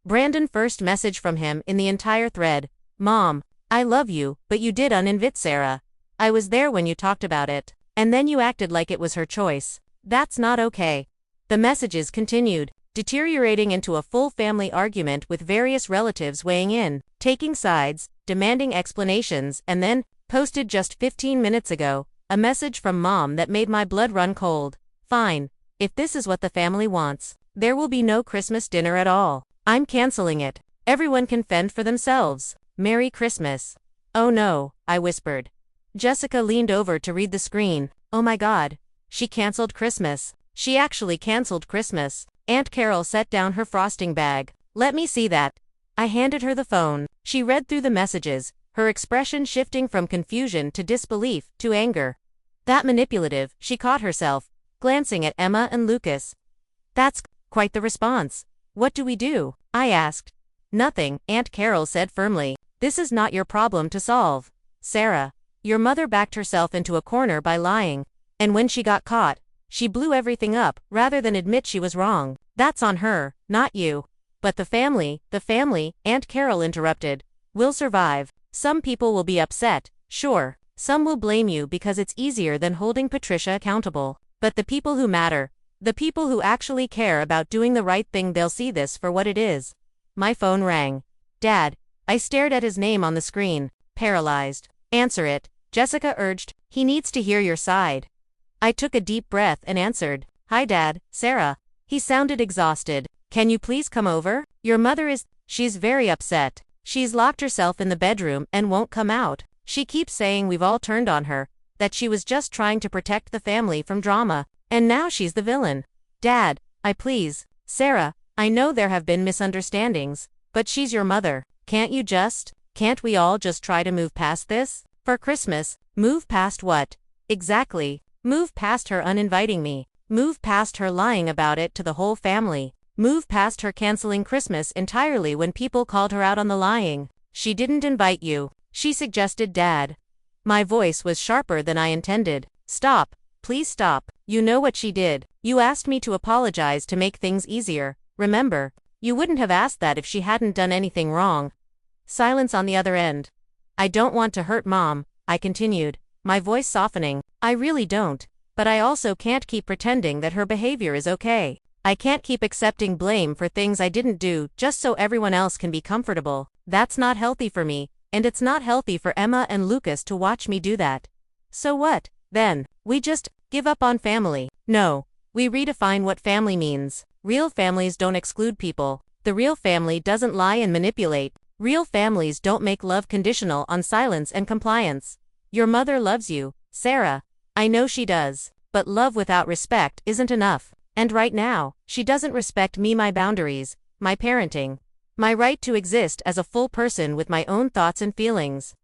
Brandon, first message from him in the entire thread. "Mom, I love you, but you did uninvite Sarah. I was there when you talked about it, and then you acted like it was her choice. That's not okay." The messages continued, deteriorating into a full family argument with various relatives weighing in, taking sides, demanding explanations, and then, posted just 15 minutes ago, a message from Mom that made my blood run cold. "Fine. If this is what the family wants, there will be no Christmas dinner at all. I'm canceling it. Everyone can fend for themselves. Merry Christmas." "Oh no," I whispered. Jessica leaned over to read the screen. "Oh my God. She canceled Christmas. She actually canceled Christmas." Aunt Carol set down her frosting bag. "Let me see that." I handed her the phone. She read through the messages, her expression shifting from confusion to disbelief to anger. "That manipulative," she caught herself, glancing at Emma and Lucas. "That's quite the response. What do we do?" I asked. "Nothing," Aunt Carol said firmly. "This is not your problem to solve. Sarah. Your mother backed herself into a corner by lying. And when she got caught, she blew everything up, rather than admit she was wrong. That's on her, not you. But the family, Aunt Carol interrupted, will survive. Some people will be upset, sure. Some will blame you because it's easier than holding Patricia accountable. But the people who matter, the people who actually care about doing the right thing, they'll see this for what it is. My phone rang. Dad. I stared at his name on the screen, paralyzed. Answer it, Jessica urged. He needs to hear your side. I took a deep breath and answered. Hi Dad, Sarah. He sounded exhausted. Can you please come over? Your mother she's very upset. She's locked herself in the bedroom and won't come out. She keeps saying we've all turned on her, that she was just trying to protect the family from drama, and now she's the villain. Dad, Sarah, I know there have been misunderstandings, but she's your mother. Can't we all just try to move past this? For Christmas, move past what? Exactly. Move past her uninviting me. Move past her lying about it to the whole family. Move past her canceling Christmas entirely when people called her out on the lying. She didn't invite you, she suggested, Dad. My voice was sharper than I intended. Stop. Please stop. You know what she did. You asked me to apologize to make things easier. Remember? You wouldn't have asked that if she hadn't done anything wrong. Silence on the other end. I don't want to hurt Mom, I continued, my voice softening. I really don't. But I also can't keep pretending that her behavior is okay. I can't keep accepting blame for things I didn't do just so everyone else can be comfortable. That's not healthy for me, and it's not healthy for Emma and Lucas to watch me do that. So what, then? We just give up on family? No. We redefine what family means. Real families don't exclude people. The real family doesn't lie and manipulate. Real families don't make love conditional on silence and compliance. Your mother loves you, Sarah. I know she does. But love without respect isn't enough. And right now, she doesn't respect me, my boundaries, my parenting, my right to exist as a full person with my own thoughts and feelings.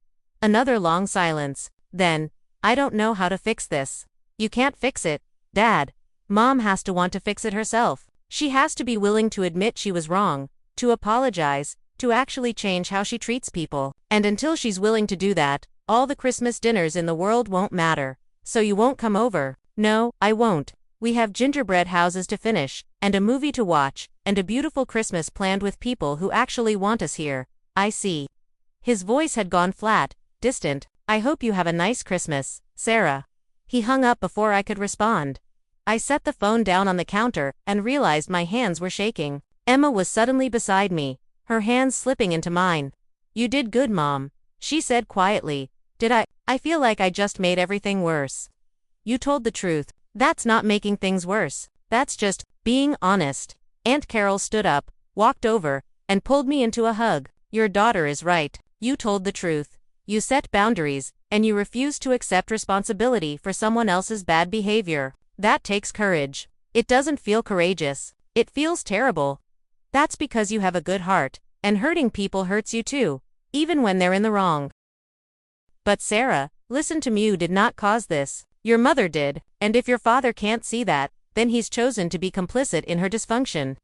Another long silence. Then, I don't know how to fix this. You can't fix it, Dad. Mom has to want to fix it herself. She has to be willing to admit she was wrong, to apologize, to actually change how she treats people. And until she's willing to do that, all the Christmas dinners in the world won't matter. So you won't come over? No, I won't. We have gingerbread houses to finish, and a movie to watch, and a beautiful Christmas planned with people who actually want us here. I see. His voice had gone flat, distant. I hope you have a nice Christmas, Sarah. He hung up before I could respond. I set the phone down on the counter and realized my hands were shaking. Emma was suddenly beside me, her hands slipping into mine. You did good, Mom, she said quietly. Did I? I feel like I just made everything worse. You told the truth. That's not making things worse. That's just being honest. Aunt Carol stood up, walked over, and pulled me into a hug. Your daughter is right. You told the truth. You set boundaries, and you refused to accept responsibility for someone else's bad behavior. That takes courage. It doesn't feel courageous. It feels terrible. That's because you have a good heart, and hurting people hurts you too, even when they're in the wrong. But Sarah, listen to me, you did not cause this. Your mother did, and if your father can't see that, then he's chosen to be complicit in her dysfunction.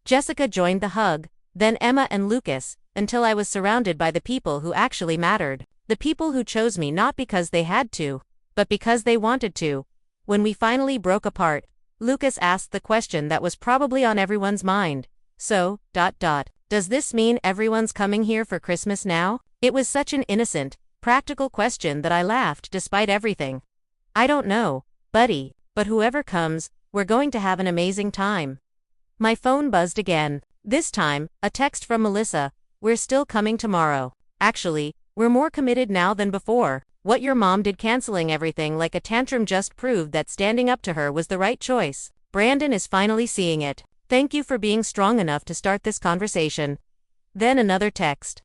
Jessica joined the hug, then Emma and Lucas, until I was surrounded by the people who actually mattered. The people who chose me not because they had to, but because they wanted to. When we finally broke apart, Lucas asked the question that was probably on everyone's mind. So, does this mean everyone's coming here for Christmas now? It was such an innocent, practical question that I laughed despite everything. I don't know, buddy, but whoever comes, we're going to have an amazing time. My phone buzzed again. This time, a text from Melissa. We're still coming tomorrow. Actually, we're more committed now than before. What your mom did canceling everything like a tantrum just proved that standing up to her was the right choice. Brandon is finally seeing it. Thank you for being strong enough to start this conversation. Then another text.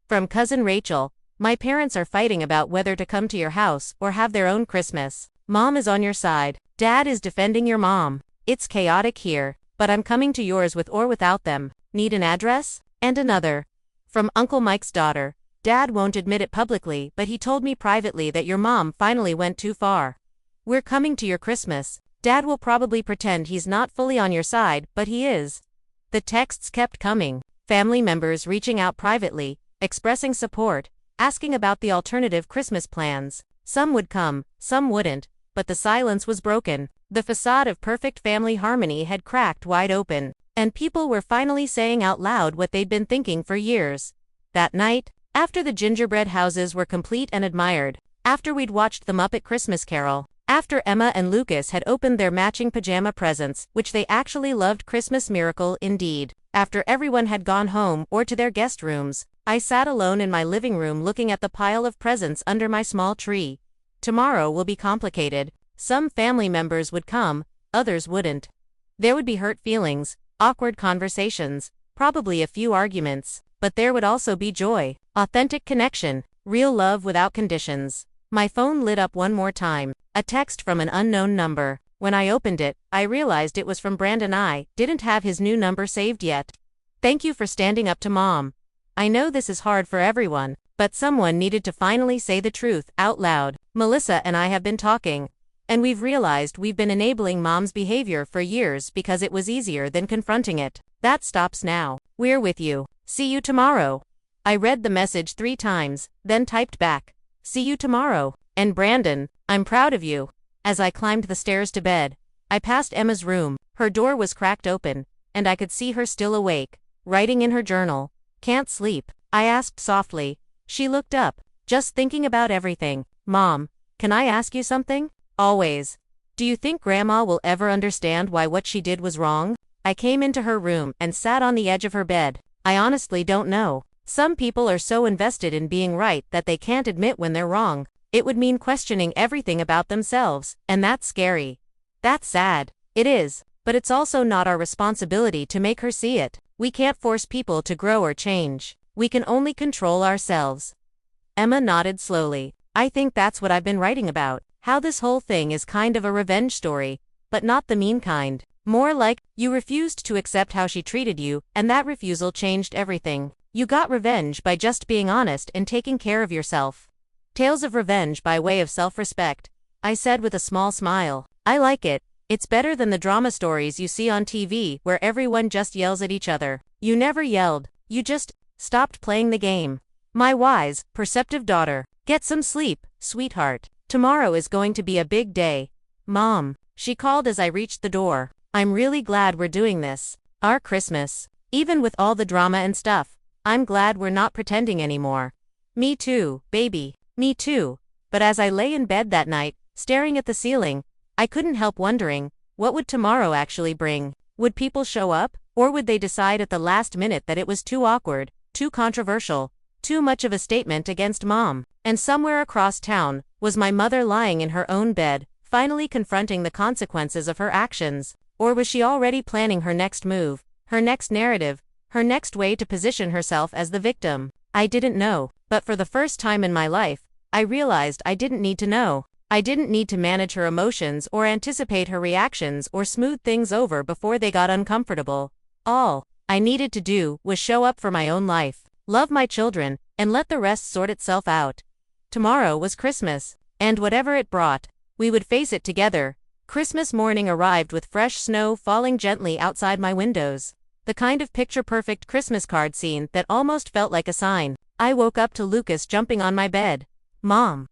From cousin Rachel. My parents are fighting about whether to come to your house or have their own Christmas. Mom is on your side. Dad is defending your mom. It's chaotic here, but I'm coming to yours with or without them. Need an address? And another. From Uncle Mike's daughter. Dad won't admit it publicly, but he told me privately that your mom finally went too far. We're coming to your Christmas. Dad will probably pretend he's not fully on your side, but he is. The texts kept coming. Family members reaching out privately, expressing support, asking about the alternative Christmas plans. Some would come, some wouldn't, but the silence was broken. The facade of perfect family harmony had cracked wide open, and people were finally saying out loud what they'd been thinking for years. That night, after the gingerbread houses were complete and admired, after we'd watched the Muppet Christmas Carol, after Emma and Lucas had opened their matching pajama presents, which they actually loved, Christmas miracle indeed, after everyone had gone home or to their guest rooms, I sat alone in my living room looking at the pile of presents under my small tree. Tomorrow will be complicated. Some family members would come, others wouldn't. There would be hurt feelings, awkward conversations, probably a few arguments, but there would also be joy, authentic connection, real love without conditions. My phone lit up one more time, a text from an unknown number. When I opened it, I realized it was from Brandon. I didn't have his new number saved yet. Thank you for standing up to Mom. I know this is hard for everyone, but someone needed to finally say the truth out loud. Melissa and I have been talking, and we've realized we've been enabling Mom's behavior for years because it was easier than confronting it. That stops now. We're with you. See you tomorrow. I read the message 3 times, then typed back, see you tomorrow. And Brandon, I'm proud of you. As I climbed the stairs to bed, I passed Emma's room. Her door was cracked open, and I could see her still awake, writing in her journal. Can't sleep? I asked softly. She looked up, just thinking about everything. Mom, can I ask you something? Always. Do you think Grandma will ever understand why what she did was wrong? I came into her room and sat on the edge of her bed. I honestly don't know. Some people are so invested in being right that they can't admit when they're wrong. It would mean questioning everything about themselves, and that's scary. That's sad. It is, but it's also not our responsibility to make her see it. We can't force people to grow or change. We can only control ourselves. Emma nodded slowly. I think that's what I've been writing about. How this whole thing is kind of a revenge story, but not the mean kind. More like, you refused to accept how she treated you, and that refusal changed everything. You got revenge by just being honest and taking care of yourself. Tales of revenge by way of self-respect, I said with a small smile. I like it. It's better than the drama stories you see on TV where everyone just yells at each other. You never yelled. You just stopped playing the game. My wise, perceptive daughter. Get some sleep, sweetheart. Tomorrow is going to be a big day. Mom, she called as I reached the door. I'm really glad we're doing this. Our Christmas. Even with all the drama and stuff, I'm glad we're not pretending anymore. Me too, baby. Me too. But as I lay in bed that night, staring at the ceiling, I couldn't help wondering, what would tomorrow actually bring? Would people show up, or would they decide at the last minute that it was too awkward, too controversial, too much of a statement against Mom? And somewhere across town, was my mother lying in her own bed, finally confronting the consequences of her actions? Or was she already planning her next move, her next narrative, her next way to position herself as the victim? I didn't know, but for the first time in my life, I realized I didn't need to know. I didn't need to manage her emotions or anticipate her reactions or smooth things over before they got uncomfortable. All I needed to do was show up for my own life, love my children, and let the rest sort itself out. Tomorrow was Christmas, and whatever it brought, we would face it together. Christmas morning arrived with fresh snow falling gently outside my windows. The kind of picture-perfect Christmas card scene that almost felt like a sign. I woke up to Lucas jumping on my bed. Mom,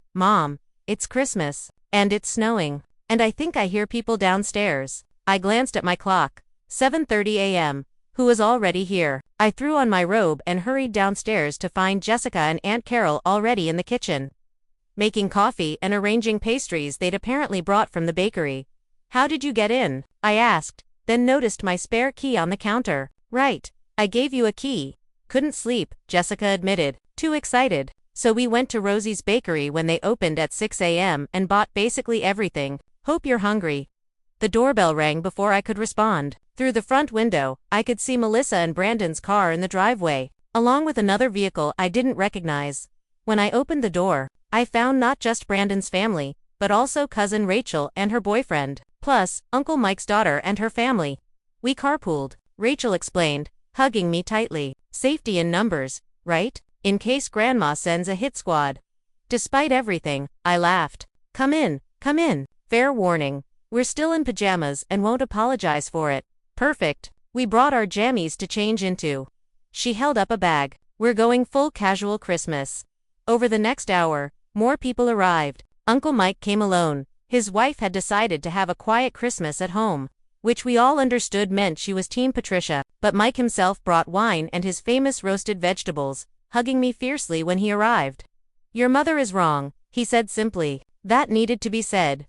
it's Christmas, and it's snowing, and I think I hear people downstairs. I glanced at my clock, 7:30 a.m., who was already here. I threw on my robe and hurried downstairs to find Jessica and Aunt Carol already in the kitchen, making coffee and arranging pastries they'd apparently brought from the bakery. How did you get in? I asked, then noticed my spare key on the counter. Right, I gave you a key. Couldn't sleep, Jessica admitted, too excited. So we went to Rosie's Bakery when they opened at 6 a.m. and bought basically everything. Hope you're hungry. The doorbell rang before I could respond. Through the front window, I could see Melissa and Brandon's car in the driveway, along with another vehicle I didn't recognize. When I opened the door, I found not just Brandon's family, but also cousin Rachel and her boyfriend, plus Uncle Mike's daughter and her family. We carpooled, Rachel explained, hugging me tightly. Safety in numbers, right? In case Grandma sends a hit squad. Despite everything, I laughed. Come in. Fair warning. We're still in pajamas and won't apologize for it. Perfect. We brought our jammies to change into. She held up a bag. We're going full casual Christmas. Over the next hour, more people arrived. Uncle Mike came alone. His wife had decided to have a quiet Christmas at home, which we all understood meant she was Team Patricia, but Mike himself brought wine and his famous roasted vegetables, hugging me fiercely when he arrived. "Your mother is wrong," he said simply. That needed to be said.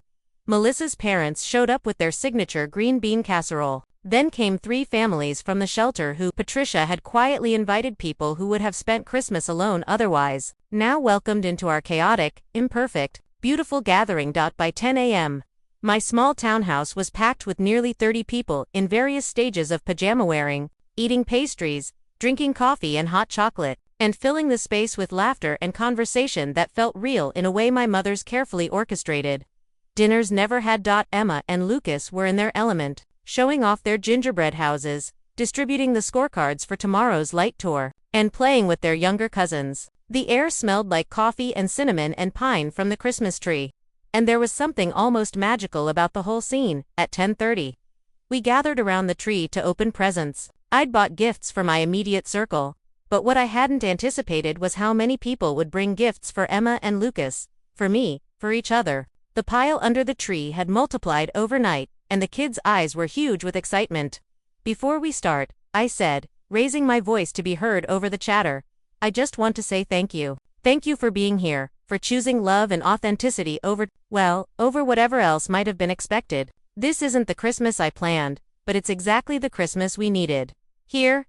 Melissa's parents showed up with their signature green bean casserole. Then came 3 families from the shelter who Patricia had quietly invited, people who would have spent Christmas alone otherwise, now welcomed into our chaotic, imperfect, beautiful gathering. By 10 a.m., my small townhouse was packed with nearly 30 people in various stages of pajama wearing, eating pastries, drinking coffee and hot chocolate, and filling the space with laughter and conversation that felt real in a way my mother's carefully orchestrated dinners never had. Emma and Lucas were in their element, showing off their gingerbread houses, distributing the scorecards for tomorrow's light tour, and playing with their younger cousins. The air smelled like coffee and cinnamon and pine from the Christmas tree. And there was something almost magical about the whole scene. At 10:30, we gathered around the tree to open presents. I'd bought gifts for my immediate circle, but what I hadn't anticipated was how many people would bring gifts for Emma and Lucas, for me, for each other. The pile under the tree had multiplied overnight, and the kids' eyes were huge with excitement. "Before we start," I said, raising my voice to be heard over the chatter, "I just want to say thank you. Thank you for being here, for choosing love and authenticity over whatever else might have been expected. This isn't the Christmas I planned, but it's exactly the Christmas we needed. Here."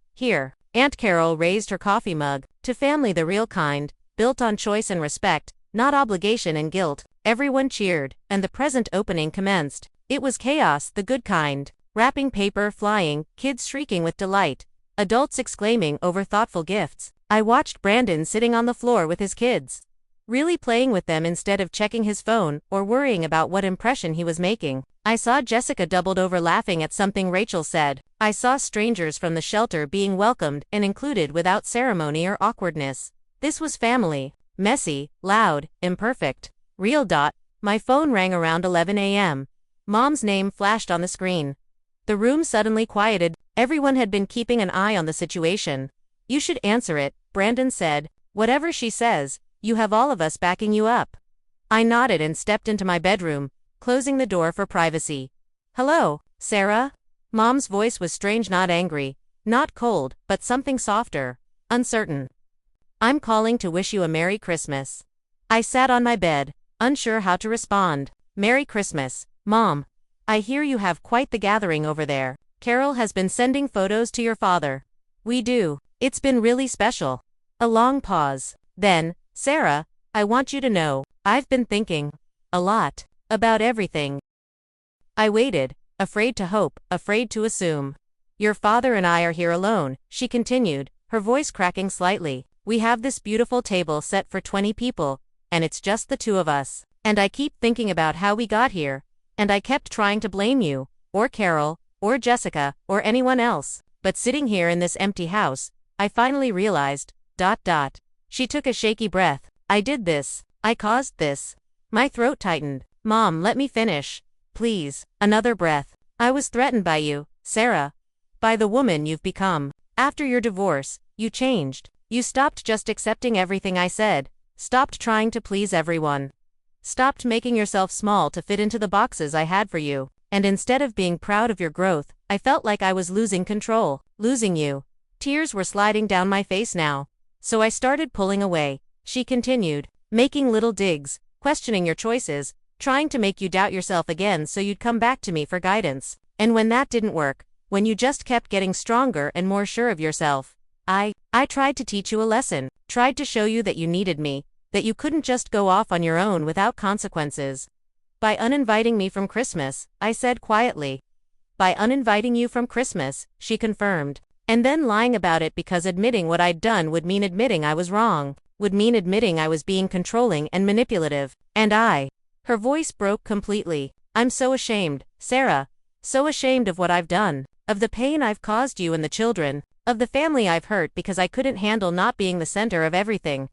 Aunt Carol raised her coffee mug. "To family the real kind, built on choice and respect, not obligation and guilt." Everyone cheered, and the present opening commenced. It was chaos, the good kind. Wrapping paper flying, kids shrieking with delight, adults exclaiming over thoughtful gifts. I watched Brandon sitting on the floor with his kids, really playing with them instead of checking his phone or worrying about what impression he was making. I saw Jessica doubled over laughing at something Rachel said. I saw strangers from the shelter being welcomed and included without ceremony or awkwardness. This was family. Messy, loud, imperfect. Real. My phone rang around 11 a.m. Mom's name flashed on the screen. The room suddenly quieted. Everyone had been keeping an eye on the situation. "You should answer it," Brandon said. "Whatever she says, you have all of us backing you up." I nodded and stepped into my bedroom, closing the door for privacy. "Hello, Sarah?" Mom's voice was strange, not angry, not cold, but something softer, uncertain. "I'm calling to wish you a Merry Christmas." I sat on my bed, unsure how to respond. "Merry Christmas, Mom. I hear you have quite the gathering over there. Carol has been sending photos to your father." "We do. It's been really special." A long pause. Then, "Sarah, I want you to know, I've been thinking a lot about everything." I waited, afraid to hope, afraid to assume. "Your father and I are here alone," she continued, her voice cracking slightly. "We have this beautiful table set for 20 people, and it's just the 2 of us. And I keep thinking about how we got here, and I kept trying to blame you, or Carol, or Jessica, or anyone else. But sitting here in this empty house, I finally realized, ... She took a shaky breath. "I did this. I caused this." My throat tightened. "Mom, let me finish. Please." Another breath. "I was threatened by you, Sarah. By the woman you've become. After your divorce, you changed. You stopped just accepting everything I said. Stopped trying to please everyone. Stopped making yourself small to fit into the boxes I had for you. And instead of being proud of your growth, I felt like I was losing control, losing you." Tears were sliding down my face now. "So I started pulling away," she continued, "making little digs, questioning your choices, trying to make you doubt yourself again so you'd come back to me for guidance. And when that didn't work, when you just kept getting stronger and more sure of yourself, I tried to teach you a lesson, tried to show you that you needed me, that you couldn't just go off on your own without consequences. By uninviting me from Christmas," I said quietly. "By uninviting you from Christmas," she confirmed. "And then lying about it because admitting what I'd done would mean admitting I was wrong, would mean admitting I was being controlling and manipulative. And Her voice broke completely. "I'm so ashamed, Sarah. So ashamed of what I've done, of the pain I've caused you and the children, of the family I've hurt because I couldn't handle not being the center of everything."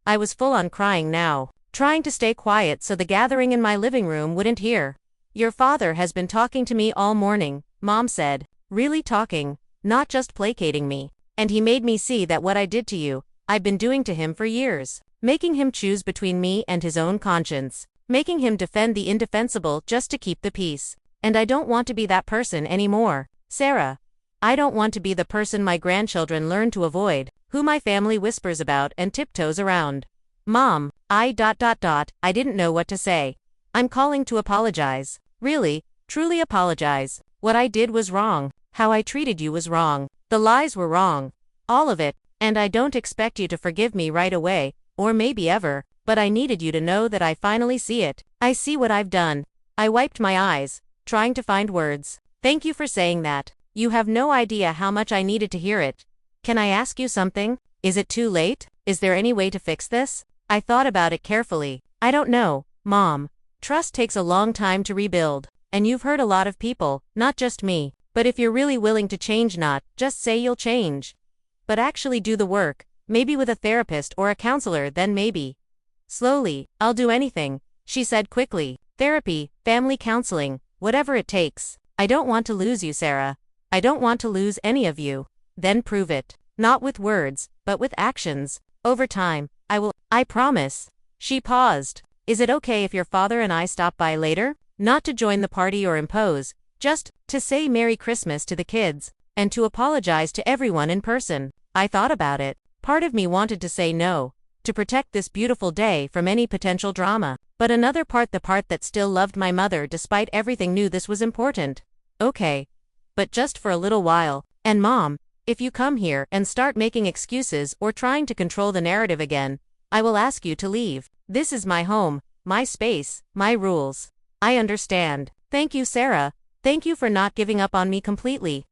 I was full on crying now, trying to stay quiet so the gathering in my living room wouldn't hear. "Your father has been talking to me all morning," Mom said. "Really talking, not just placating me. And he made me see that what I did to you, I've been doing to him for years. making him choose between me and his own conscience, making him defend the indefensible just to keep the peace. And I don't want to be that person anymore, Sarah. I don't want to be the person my grandchildren learn to avoid, who my family whispers about and tiptoes around. Mom, I didn't know what to say. I'm calling to apologize. Really, truly apologize. What I did was wrong. How I treated you was wrong. The lies were wrong. All of it. And I don't expect you to forgive me right away, or maybe ever, but I needed you to know that I finally see it. I see what I've done. I wiped my eyes, trying to find words. Thank you for saying that. You have no idea how much I needed to hear it. Can I ask you something? Is it too late? Is there any way to fix this? I thought about it carefully. I don't know, Mom. Trust takes a long time to rebuild, and you've hurt a lot of people, not just me. But if you're really willing to change, not just say you'll change, but actually do the work, maybe with a therapist or a counselor, then maybe. Slowly, I'll do anything, she said quickly. Therapy, family counseling, whatever it takes. I don't want to lose you, Sarah. I don't want to lose any of you. Then prove it. Not with words, but with actions. Over time, I will. I promise. She paused. Is it okay if your father and I stop by later? Not to join the party or impose, just to say Merry Christmas to the kids, and to apologize to everyone in person. I thought about it. Part of me wanted to say no, to protect this beautiful day from any potential drama. But another part, the part that still loved my mother despite everything, knew this was important. Okay. But just for a little while. And Mom, if you come here and start making excuses or trying to control the narrative again, I will ask you to leave. This is my home, my space, my rules. I understand. Thank you, Sarah. Thank you for not giving up on me completely.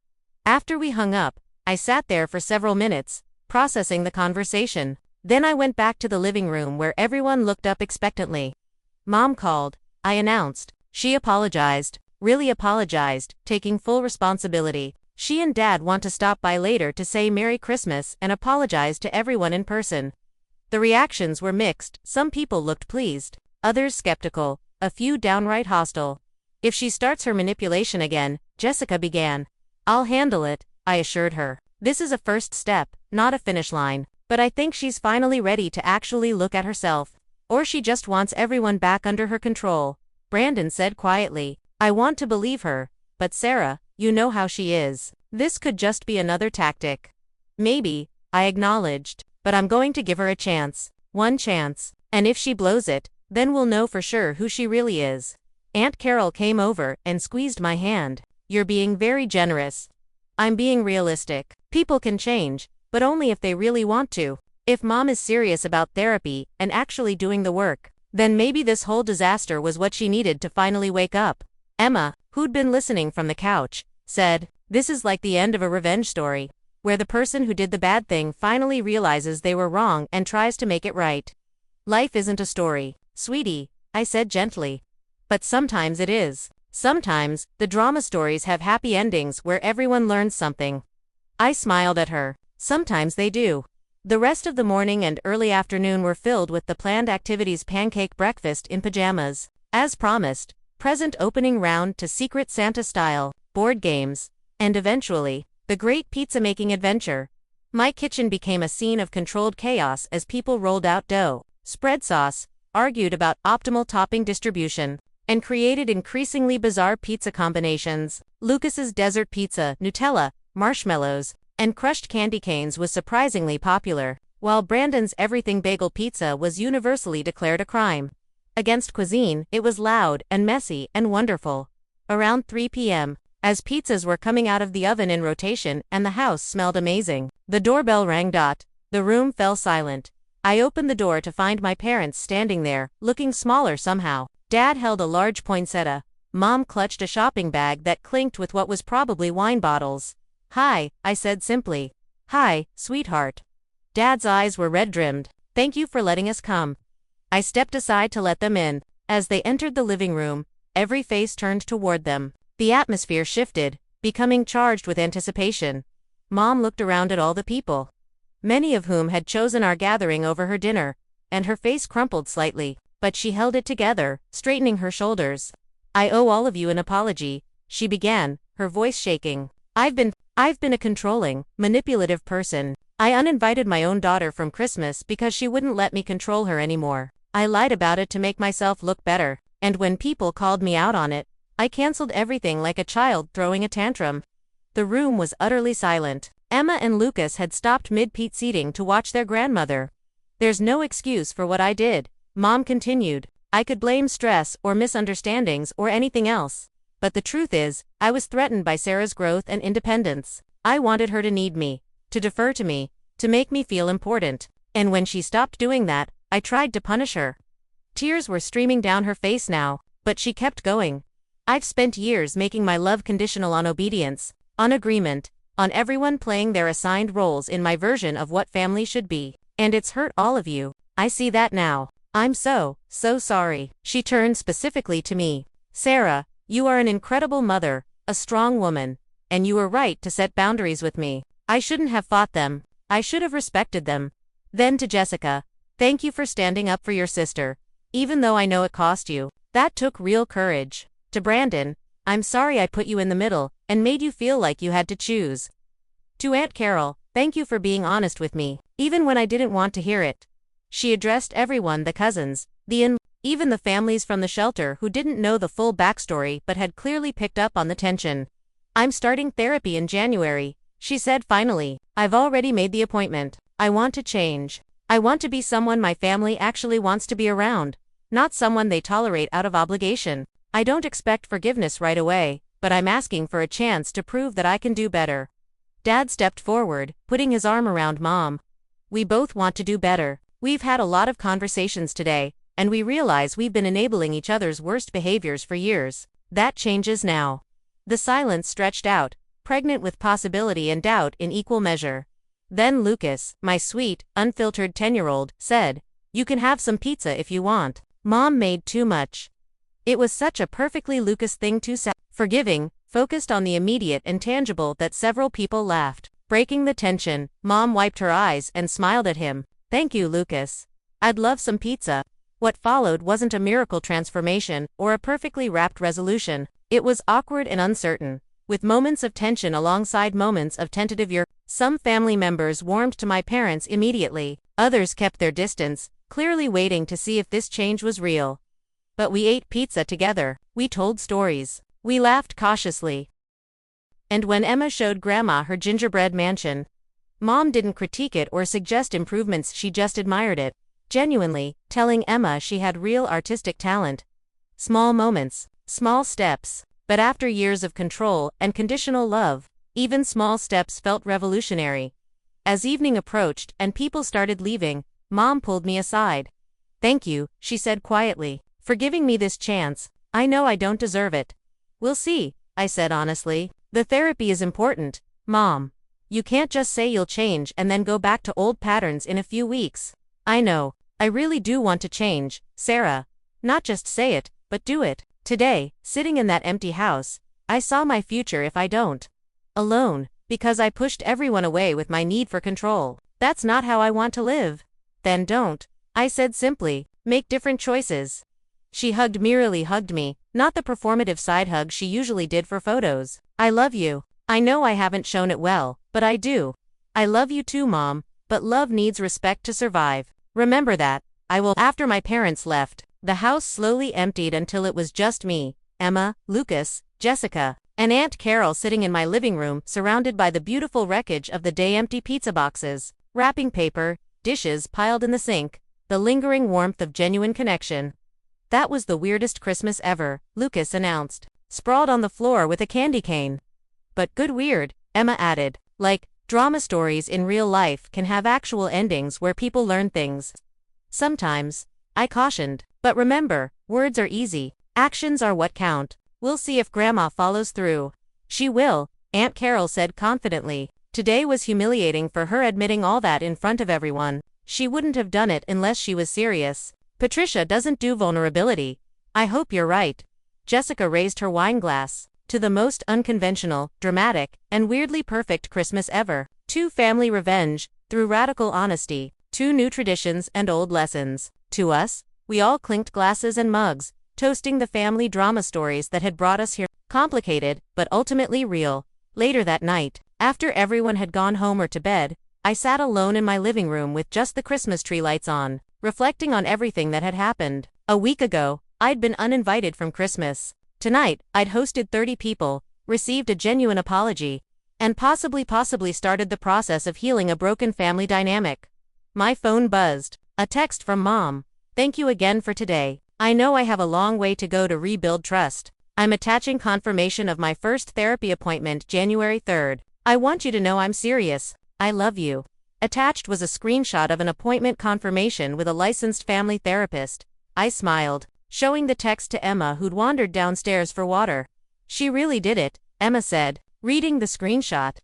After we hung up, I sat there for several minutes, processing the conversation. Then I went back to the living room where everyone looked up expectantly. Mom called, I announced. She apologized, really apologized, taking full responsibility. She and Dad want to stop by later to say Merry Christmas and apologize to everyone in person. The reactions were mixed. Some people looked pleased, others skeptical, a few downright hostile. If she starts her manipulation again, Jessica began. I'll handle it, I assured her. This is a first step, not a finish line. But I think she's finally ready to actually look at herself. Or she just wants everyone back under her control, Brandon said quietly. I want to believe her, but Sarah, you know how she is. This could just be another tactic. Maybe, I acknowledged, but I'm going to give her a chance. One chance. And if she blows it, then we'll know for sure who she really is. Aunt Carol came over and squeezed my hand. You're being very generous. I'm being realistic. People can change, but only if they really want to. If Mom is serious about therapy and actually doing the work, then maybe this whole disaster was what she needed to finally wake up. Emma, who'd been listening from the couch, said, this is like the end of a revenge story, where the person who did the bad thing finally realizes they were wrong and tries to make it right. Life isn't a story, sweetie, I said gently. But sometimes it is. Sometimes, the drama stories have happy endings where everyone learns something. I smiled at her. Sometimes they do. The rest of the morning and early afternoon were filled with the planned activities: pancake breakfast in pajamas, as promised, present opening round to Secret Santa style, board games, and eventually, the great pizza-making adventure. My kitchen became a scene of controlled chaos as people rolled out dough, spread sauce, argued about optimal topping distribution, and created increasingly bizarre pizza combinations. Lucas's desert pizza, Nutella, marshmallows, and crushed candy canes was surprisingly popular, while Brandon's everything bagel pizza was universally declared a crime against cuisine. It was loud and messy and wonderful. Around 3 p.m., as pizzas were coming out of the oven in rotation and the house smelled amazing, the doorbell rang. The room fell silent. I opened the door to find my parents standing there, looking smaller somehow. Dad held a large poinsettia. Mom clutched a shopping bag that clinked with what was probably wine bottles. Hi, I said simply. Hi, sweetheart. Dad's eyes were red-rimmed. Thank you for letting us come. I stepped aside to let them in. As they entered the living room, every face turned toward them. The atmosphere shifted, becoming charged with anticipation. Mom looked around at all the people, many of whom had chosen our gathering over her dinner, and her face crumpled slightly, but she held it together, straightening her shoulders. I owe all of you an apology, she began, her voice shaking. I've been a controlling, manipulative person. I uninvited my own daughter from Christmas because she wouldn't let me control her anymore. I lied about it to make myself look better, and when people called me out on it, I canceled everything like a child throwing a tantrum. The room was utterly silent. Emma and Lucas had stopped mid-Pete eating to watch their grandmother. There's no excuse for what I did, Mom continued. I could blame stress or misunderstandings or anything else. But the truth is, I was threatened by Sarah's growth and independence. I wanted her to need me, to defer to me, to make me feel important. And when she stopped doing that, I tried to punish her. Tears were streaming down her face now, but she kept going. I've spent years making my love conditional on obedience, on agreement, on everyone playing their assigned roles in my version of what family should be. And it's hurt all of you. I see that now. I'm so sorry. She turned specifically to me. Sarah, you are an incredible mother, a strong woman, and you were right to set boundaries with me. I shouldn't have fought them. I should have respected them. Then to Jessica, thank you for standing up for your sister, even though I know it cost you. That took real courage. To Brandon, I'm sorry I put you in the middle and made you feel like you had to choose. To Aunt Carol, thank you for being honest with me, even when I didn't want to hear it. She addressed everyone, the cousins, even the families from the shelter who didn't know the full backstory but had clearly picked up on the tension. I'm starting therapy in January, she said finally. I've already made the appointment. I want to change. I want to be someone my family actually wants to be around, not someone they tolerate out of obligation. I don't expect forgiveness right away, but I'm asking for a chance to prove that I can do better. Dad stepped forward, putting his arm around Mom. We both want to do better. We've had a lot of conversations today, and we realize we've been enabling each other's worst behaviors for years. That changes now. The silence stretched out, pregnant with possibility and doubt in equal measure. Then Lucas, my sweet, unfiltered 10-year-old, said, "You can have some pizza if you want. Mom made too much." It was such a perfectly Lucas thing to say. Forgiving, focused on the immediate and tangible that several people laughed. Breaking the tension, Mom wiped her eyes and smiled at him. Thank you, Lucas. I'd love some pizza. What followed wasn't a miracle transformation or a perfectly wrapped resolution. It was awkward and uncertain, with moments of tension alongside moments of tentative Some family members warmed to my parents immediately. Others kept their distance, clearly waiting to see if this change was real. But we ate pizza together. We told stories. We laughed cautiously. And when Emma showed Grandma her gingerbread mansion, Mom didn't critique it or suggest improvements, she just admired it. Genuinely, telling Emma she had real artistic talent. Small moments, small steps. But after years of control and conditional love, even small steps felt revolutionary. As evening approached and people started leaving, Mom pulled me aside. Thank you, she said quietly, for giving me this chance. I know I don't deserve it. We'll see, I said honestly. The therapy is important, Mom. You can't just say you'll change and then go back to old patterns in a few weeks. I know, I really do want to change, Sarah. Not just say it, but do it. Today, sitting in that empty house, I saw my future if I don't. Alone, because I pushed everyone away with my need for control. That's not how I want to live. Then don't, I said simply. Make different choices. She merely hugged me, not the performative side hug she usually did for photos. I love you. I know I haven't shown it well, but I do. I love you too, Mom, but love needs respect to survive. Remember that. I will. After my parents left, the house slowly emptied until it was just me, Emma, Lucas, Jessica, and Aunt Carol sitting in my living room, surrounded by the beautiful wreckage of the day empty pizza boxes, wrapping paper, dishes piled in the sink, the lingering warmth of genuine connection. That was the weirdest Christmas ever, Lucas announced, sprawled on the floor with a candy cane. But good weird, Emma added, like, drama stories in real life can have actual endings where people learn things. Sometimes, I cautioned, but remember, words are easy, actions are what count. We'll see if Grandma follows through. She will, Aunt Carol said confidently. Today was humiliating for her, admitting all that in front of everyone. She wouldn't have done it unless she was serious. Patricia doesn't do vulnerability. I hope you're right. Jessica raised her wine glass to the most unconventional, dramatic, and weirdly perfect Christmas ever. To family revenge, through radical honesty, to new traditions and old lessons. To us, we all clinked glasses and mugs, toasting the family drama stories that had brought us here. Complicated, but ultimately real. Later that night, After everyone had gone home or to bed, I sat alone in my living room with just the Christmas tree lights on, reflecting on everything that had happened. A week ago, I'd been uninvited from Christmas. Tonight, I'd hosted 30 people, received a genuine apology, and possibly started the process of healing a broken family dynamic. My phone buzzed. A text from Mom. "Thank you again for today. I know I have a long way to go to rebuild trust. I'm attaching confirmation of my first therapy appointment January 3rd. I want you to know I'm serious. I love you." Attached was a screenshot of an appointment confirmation with a licensed family therapist. I smiled, showing the text to Emma, who'd wandered downstairs for water. "She really did it," Emma said, reading the screenshot.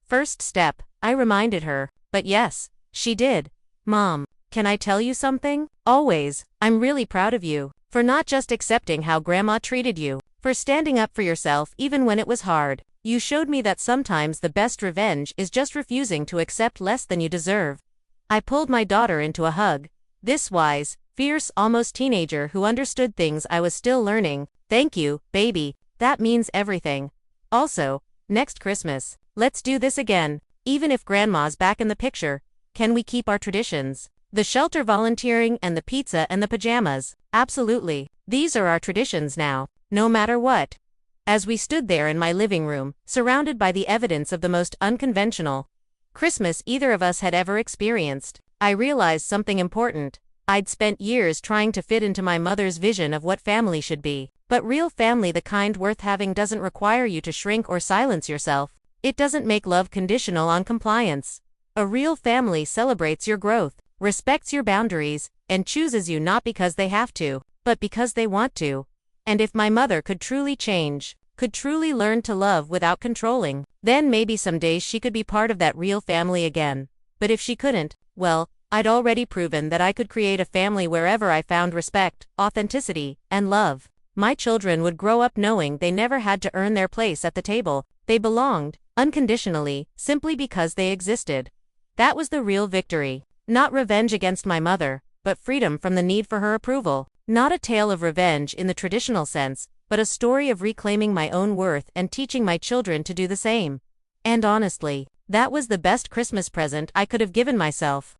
"First step," I reminded her. "But yes, she did. Mom, can I tell you something? Always, I'm really proud of you, for not just accepting how Grandma treated you, for standing up for yourself even when it was hard. You showed me that sometimes the best revenge is just refusing to accept less than you deserve." I pulled my daughter into a hug. This wise, fierce, almost teenager who understood things I was still learning. "Thank you, baby. That means everything. Also, next Christmas, let's do this again. Even if Grandma's back in the picture, can we keep our traditions? The shelter volunteering and the pizza and the pajamas. Absolutely. These are our traditions now, no matter what." As we stood there in my living room, surrounded by the evidence of the most unconventional Christmas either of us had ever experienced, I realized something important. I'd spent years trying to fit into my mother's vision of what family should be. But real family, the kind worth having, doesn't require you to shrink or silence yourself. It doesn't make love conditional on compliance. A real family celebrates your growth, respects your boundaries, and chooses you not because they have to, but because they want to. And if my mother could truly change, could truly learn to love without controlling, then maybe some days she could be part of that real family again. But if she couldn't, well, I'd already proven that I could create a family wherever I found respect, authenticity, and love. My children would grow up knowing they never had to earn their place at the table. They belonged, unconditionally, simply because they existed. That was the real victory. Not revenge against my mother, but freedom from the need for her approval. Not a tale of revenge in the traditional sense, but a story of reclaiming my own worth and teaching my children to do the same. And honestly, that was the best Christmas present I could have given myself.